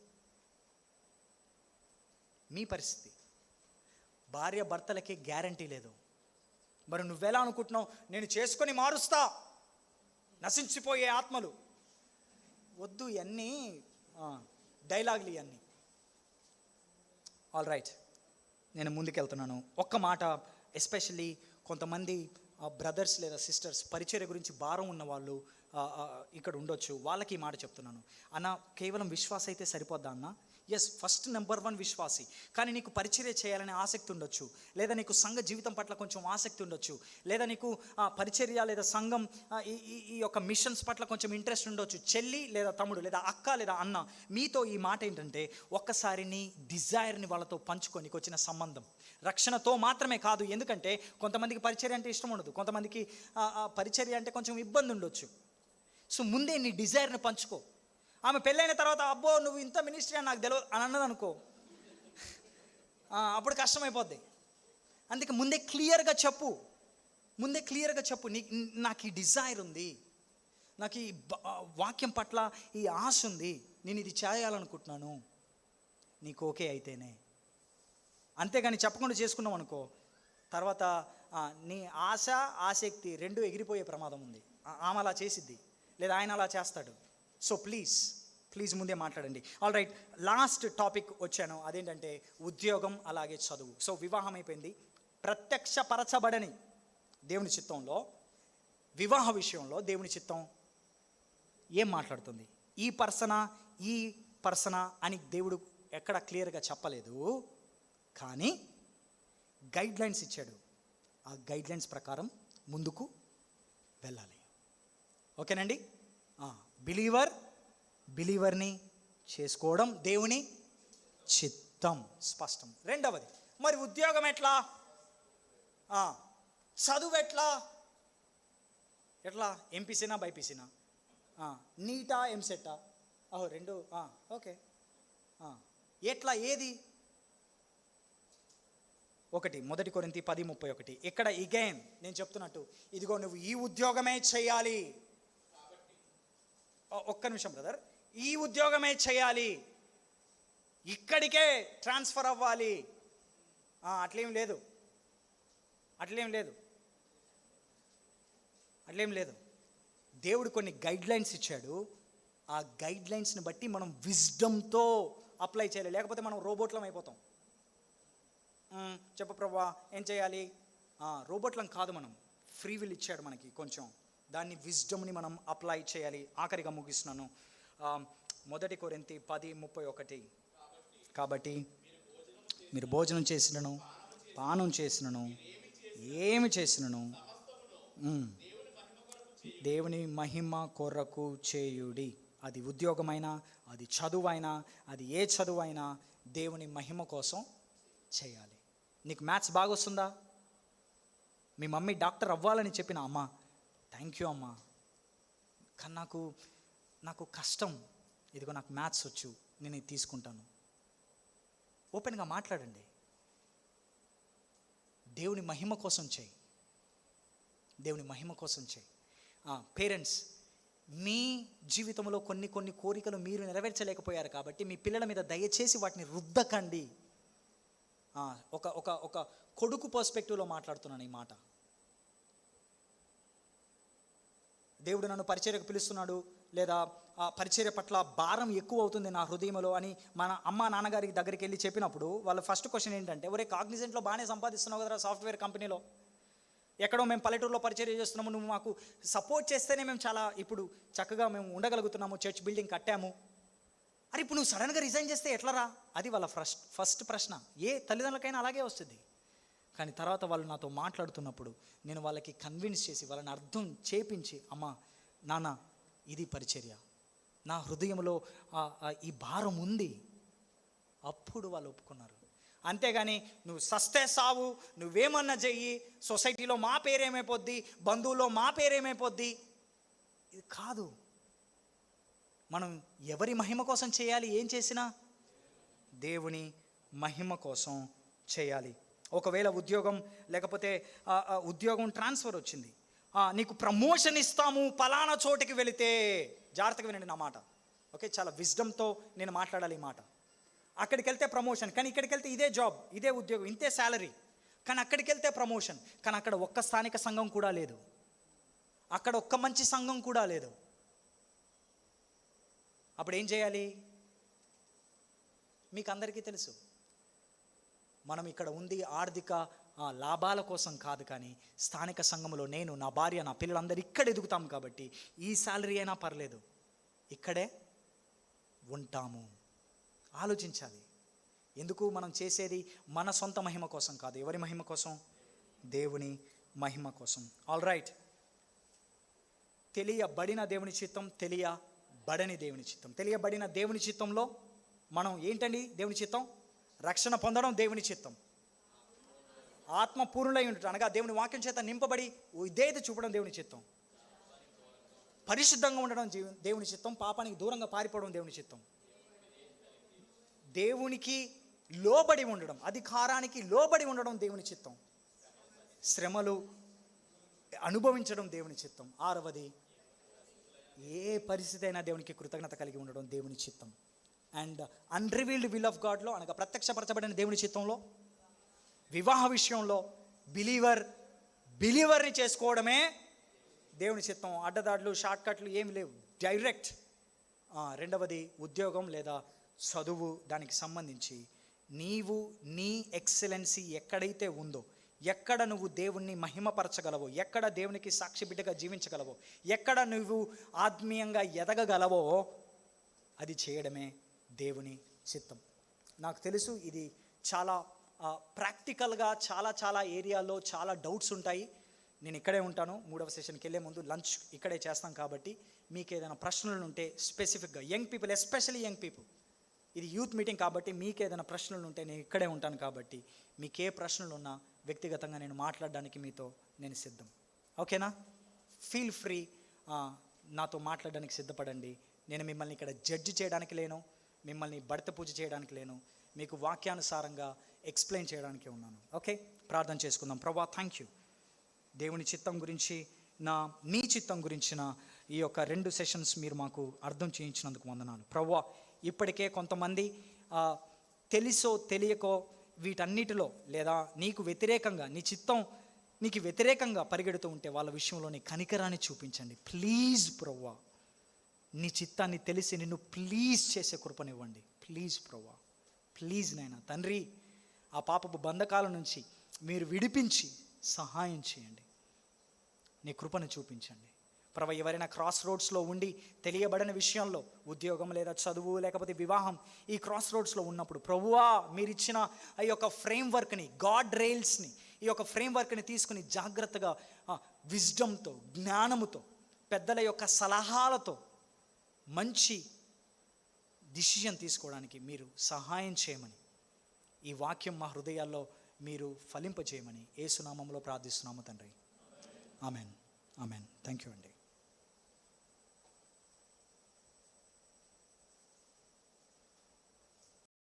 మీ పరిస్థితి. భార్య భర్తలకే గ్యారంటీ లేదు. మరి నువ్వెలా అనుకుంటున్నావు? నేను చేసుకొని మారుస్తా, నశించిపోయే ఆత్మలు. వద్దు, ఇవన్నీ డైలాగులు ఇవన్నీ. ఆల్ రైట్, నేను ముందుకెళ్తున్నాను. ఒక్క మాట, ఎస్పెషల్లీ కొంతమంది బ్రదర్స్ లేదా సిస్టర్స్ పరిచర్య గురించి భారం ఉన్న వాళ్ళు ఇక్కడ ఉండొచ్చు. వాళ్ళకి ఈ మాట చెప్తున్నాను. అన్న, కేవలం విశ్వాస అయితే సరిపోద్దా అన్న? ఎస్, ఫస్ట్ నెంబర్ 1 విశ్వాసి. కానీ నీకు పరిచర్య చేయాలనే ఆసక్తి ఉండొచ్చు, లేదా నీకు సంఘ జీవితం పట్ల కొంచెం ఆసక్తి ఉండొచ్చు, లేదా నీకు పరిచర్య లేదా సంఘం ఈ యొక్క మిషన్స్ పట్ల కొంచెం ఇంట్రెస్ట్ ఉండొచ్చు. చెల్లి లేదా తమ్ముడు లేదా అక్క లేదా అన్న, మీతో ఈ మాట ఏంటంటే, ఒక్కసారి నీ డిజైర్ని వాళ్ళతో పంచుకోనికి వచ్చిన సంబంధం. రక్షణతో మాత్రమే కాదు, ఎందుకంటే కొంతమందికి పరిచర్య అంటే ఇష్టం ఉండదు, కొంతమందికి పరిచర్య అంటే కొంచెం ఇబ్బంది ఉండొచ్చు. సో ముందే నీ డిజైర్ని పంచుకో. ఆమె పెళ్ళైన తర్వాత, అబ్బో నువ్వు ఇంత మినిస్ట్రీ అని నాకు తెలియదు అని అన్నది అనుకో, అప్పుడు కష్టమైపోద్ది. అందుకే ముందే క్లియర్గా చెప్పు. నాకు ఈ డిజైర్ ఉంది, నాకు ఈ వాక్యం పట్ల ఈ ఆశ ఉంది, నేను ఇది చేయాలనుకుంటున్నాను, నీకు ఓకే అయితేనే. అంతేగాని చెప్పకుండా చేసుకున్నాం అనుకో, తర్వాత నీ ఆశ ఆసక్తి రెండు ఎగిరిపోయే ప్రమాదం ఉంది. ఆమె అలా చేసిద్ది, లేదా ఆయన అలా చేస్తాడు. సో ప్లీజ్ ముందే మాట్లాడండి. ఆల్ రైట్, లాస్ట్ టాపిక్ వచ్చాను, అదేంటంటే ఉద్యోగం అలాగే చదువు. సో వివాహం అయిపోయింది. ప్రత్యక్షపరచబడని దేవుని చిత్తంలో, వివాహ విషయంలో దేవుని చిత్తం ఏం మాట్లాడుతుంది? ఈ పర్సనా అని దేవుడు ఎక్కడ క్లియర్గా చెప్పలేదు, కానీ గైడ్లైన్స్ ఇచ్చాడు. ఆ గైడ్లైన్స్ ప్రకారం ముందుకు వెళ్ళాలి. ఓకేనండి? బిలీవర్ని చేసుకోవడం దేవుని చిత్తం, స్పష్టం. రెండవది, మరి ఉద్యోగం ఎట్లా? చదువు ఎట్లా? ఎంపీసీనా బైపీసీనా? నీటా ఎంసెట్టా? రెండు ఓకే. ఎట్లా, ఏది? మొదటి కొరింథీ 10:31. ఇక్కడ ఇగైన్ నేను చెప్తున్నట్టు, ఇదిగో నువ్వు ఈ ఉద్యోగమే చేయాలి. ఒక్క నిమిషం బ్రదర్, ఈ ఉద్యోగమే చేయాలి, ఇక్కడికే ట్రాన్స్ఫర్ అవ్వాలి, అట్లేం లేదు. దేవుడు కొన్ని గైడ్లైన్స్ ఇచ్చాడు. ఆ గైడ్లైన్స్ని బట్టి మనం విజ్డమ్తో అప్లై చేయాలి, లేకపోతే మనం రోబోట్లం అయిపోతాం. చెప్పు ప్రభువా ఏం చేయాలి? రోబోట్లం కాదు, మనం ఫ్రీ విల్ ఇచ్చాడు మనకి కొంచెం, దాన్ని విజ్డమ్ని మనం అప్లై చేయాలి. ఆఖరిగా ముగిస్తున్నాను. మొదటి కొరింథీ 10:31. కాబట్టి మీరు భోజనం చేసినను, పానం చేసినను, ఏమి చేసినను దేవుని మహిమ కొరకు చేయుడి. అది ఉద్యోగమైనా, అది చదువైనా, అది ఏ చదువైనా దేవుని మహిమ కోసం చేయాలి. నీకు మ్యాథ్స్ బాగా వస్తుందా? మీ మమ్మీ డాక్టర్ అవ్వాలని చెప్పిన, అమ్మ థ్యాంక్ యూ అమ్మా, కానీ నాకు కష్టం, ఇదిగో నాకు మ్యాథ్స్ వచ్చు, నేను ఇది తీసుకుంటాను. ఓపెన్గా మాట్లాడండి. దేవుని మహిమ కోసం చేయి. పేరెంట్స్, మీ జీవితంలో కొన్ని కోరికలు మీరు నెరవేర్చలేకపోయారు కాబట్టి మీ పిల్లల మీద దయచేసి వాటిని రుద్దకండి. ఒక కొడుకు పర్స్పెక్టివ్లో మాట్లాడుతున్నాను ఈ మాట. దేవుడు నన్ను పరిచర్యకు పిలుస్తున్నాడు, లేదా ఆ పరిచర్య పట్ల భారం ఎక్కువ అవుతుంది నా హృదయంలో అని మన అమ్మ నాన్నగారికి దగ్గరికి వెళ్ళి చెప్పినప్పుడు వాళ్ళ ఫస్ట్ క్వశ్చన్ ఏంటంటే, ఒరే కాగ్నిజెంట్లో బాగానే సంపాదిస్తున్నావు కదరా, సాఫ్ట్వేర్ కంపెనీలో, ఎక్కడో మేము పల్లెటూరులో పరిచర్య చేస్తున్నాము, నువ్వు మాకు సపోర్ట్ చేస్తేనే మేము చాలా ఇప్పుడు చక్కగా మేము ఉండగలుగుతున్నాము, చర్చ్ బిల్డింగ్ కట్టాము, అరే ఇప్పుడు నువ్వు సడన్గా రిజైన్ చేస్తే ఎట్లరా? అది వాళ్ళ ఫస్ట్ ప్రశ్న. ఏ తల్లిదండ్రులకైనా అలాగే వస్తుంది. కానీ తర్వాత వాళ్ళు నాతో మాట్లాడుతున్నప్పుడు నేను వాళ్ళకి కన్విన్స్ చేసి, వాళ్ళని అర్థం చేపించి, అమ్మా నాన్న ఇది పరిచర్య, నా హృదయంలో ఈ భారం ఉంది, అప్పుడు వాళ్ళు ఒప్పుకున్నారు. అంతేగాని నువ్వు సస్తే సావు, నువ్వేమన్నా చెయ్యి, సొసైటీలో మా పేరేమైపోద్ది, బంధువుల్లో మా పేరేమైపోద్ది, ఇది కాదు. మనం ఎవరి మహిమ కోసం చేయాలి? ఏం చేసినా దేవుని మహిమ కోసం చేయాలి. ఒకవేళ ఉద్యోగం లేకపోతే ఉద్యోగం ట్రాన్స్ఫర్ వచ్చింది, నీకు ప్రమోషన్ ఇస్తాము పలానా చోటికి వెళితే, జాగ్రత్తగా వినండి నా మాట, ఓకే? చాలా విజ్డమ్తో నేను మాట్లాడాలి ఈ మాట. అక్కడికి వెళ్తే ప్రమోషన్, కానీ ఇక్కడికి వెళ్తే ఇదే జాబ్, ఇదే ఉద్యోగం, ఇంతే శాలరీ, కానీ అక్కడికి వెళ్తే ప్రమోషన్, కానీ అక్కడ ఒక్క స్థానిక సంఘం కూడా లేదు, అక్కడ ఒక్క మంచి సంఘం కూడా లేదు. అప్పుడు ఏం చేయాలి? మీకు అందరికీ తెలుసు, మనం ఇక్కడ ఉంది ఆర్థిక లాభాల కోసం కాదు, కానీ స్థానిక సంఘంలో నేను, నా భార్య, నా పిల్లలందరూ ఇక్కడ ఎదుగుతాం కాబట్టి ఈ శాలరీ అయినా పర్లేదు, ఇక్కడే ఉంటాము. ఆలోచించాలి. ఎందుకు మనం చేసేది మన సొంత మహిమ కోసం కాదు. ఎవరి మహిమ కోసం? దేవుని మహిమ కోసం. All right. తెలియబడిన దేవుని చిత్తం, తెలియబడని దేవుని చిత్తం. తెలియబడిన దేవుని చిత్తంలో మనం ఏంటండి? దేవుని చిత్తం రక్షణ పొందడం దేవుని చిత్తం. ఆత్మ పూర్ణులై ఉండటం అనగా దేవుని వాక్యం చేత నింపబడి విధేయత చూపడం దేవుని చిత్తం. పరిశుద్ధంగా ఉండడం దేవుని చిత్తం. పాపానికి దూరంగా పారిపోవడం దేవుని చిత్తం. దేవునికి లోబడి ఉండడం, అధికారానికి లోబడి ఉండడం దేవుని చిత్తం. శ్రమలు అనుభవించడం దేవుని చిత్తం. 6వది, ఏ పరిస్థితి అయినా దేవునికి కృతజ్ఞత కలిగి ఉండడం దేవుని చిత్తం. అండ్ అన్రివీల్డ్ విల్ ఆఫ్ గాడ్లో అనగా ప్రత్యక్షపరచబడిన దేవుని చిత్తంలో, వివాహ విషయంలో బిలీవర్ని చేసుకోవడమే దేవుని చిత్తం. అడ్డదాడులు, షార్ట్ కట్లు ఏమి లేవు, డైరెక్ట్. 2వది, ఉద్యోగం లేదా చదువు, దానికి సంబంధించి నీవు నీ ఎక్సలెన్సీ ఎక్కడైతే ఉందో, ఎక్కడ నువ్వు దేవుణ్ణి మహిమపరచగలవో, ఎక్కడ దేవునికి సాక్షి బిడ్డగా జీవించగలవో, ఎక్కడ నువ్వు ఆత్మీయంగా ఎదగగలవో అది చేయడమే దేవుని చిత్తం. నాకు తెలుసు ఇది చాలా ప్రాక్టికల్గా చాలా ఏరియాల్లో చాలా డౌట్స్ ఉంటాయి. నేను ఇక్కడే ఉంటాను. 3వ సెషన్కి వెళ్ళే ముందు లంచ్ ఇక్కడే చేస్తాం కాబట్టి మీకు ఏదైనా ప్రశ్నలు ఉంటే స్పెసిఫిక్గా, young people, especially young people, ఇది యూత్ మీటింగ్ కాబట్టి మీకు ఏదైనా ప్రశ్నలు ఉంటే నేను ఇక్కడే ఉంటాను కాబట్టి మీకు ఏ ప్రశ్నలు ఉన్నా వ్యక్తిగతంగా నేను మాట్లాడడానికి మీతో నేను సిద్ధం. ఓకేనా? ఫీల్ ఫ్రీ, నాతో మాట్లాడడానికి సిద్ధపడండి. నేను మిమ్మల్ని ఇక్కడ జడ్జి చేయడానికి లేను, మిమ్మల్ని బడత పూజ చేయడానికి లేను, మీకు వాక్యానుసారంగా ఎక్స్ప్లెయిన్ చేయడానికి ఉన్నాను. ఓకే, ప్రార్థన చేసుకుందాం. ప్రభువా, థ్యాంక్ యూ. దేవుని చిత్తం గురించి, మీ చిత్తం గురించిన ఈ యొక్క 2 సెషన్స్ మీరు మాకు అర్థం చేయించినందుకు వందనాలు. ప్రభువా, ఇప్పటికే కొంతమంది తెలుసో తెలియకో వీటన్నిటిలో లేదా నీకు వ్యతిరేకంగా, నీ చిత్తం నీకు వ్యతిరేకంగా పరిగెడుతూ ఉంటే వాళ్ళ విషయంలో నీ కనికరాన్ని చూపించండి ప్లీజ్. ప్రభువా, నీ చిత్తాన్ని తెలిసి నిన్ను ప్లీజ్ చేసే కృపనివ్వండి ప్లీజ్. ప్రభువా, ప్లీజ్ నాయనా తండ్రి, ఆ పాపపు బంధకాల నుంచి మీరు విడిపించి సహాయం చేయండి, నీ కృపను చూపించండి. ప్రభు, ఎవరైనా క్రాస్ రోడ్స్లో ఉండి తెలియబడిన విషయంలో, ఉద్యోగం లేదా చదువు లేకపోతే వివాహం, ఈ క్రాస్ రోడ్స్లో ఉన్నప్పుడు ప్రభువా, మీరు ఇచ్చిన ఈ యొక్క ఫ్రేమ్వర్క్ని, గాడ్ రైల్స్ని, ఈ యొక్క ఫ్రేమ్వర్క్ని తీసుకుని జాగ్రత్తగా విజ్డమ్తో, జ్ఞానముతో, పెద్దల యొక్క సలహాలతో మంచి డిసిజన్ తీసుకోవడానికి మీరు సహాయం చేయమని, ఈ వాక్యం మా హృదయాల్లో మీరు ఫలింపజేయమని యేసు నామములో ప్రార్థిస్తున్నాము తండ్రి. ఆమెన్. ఆమెన్. థ్యాంక్ యూ అండి.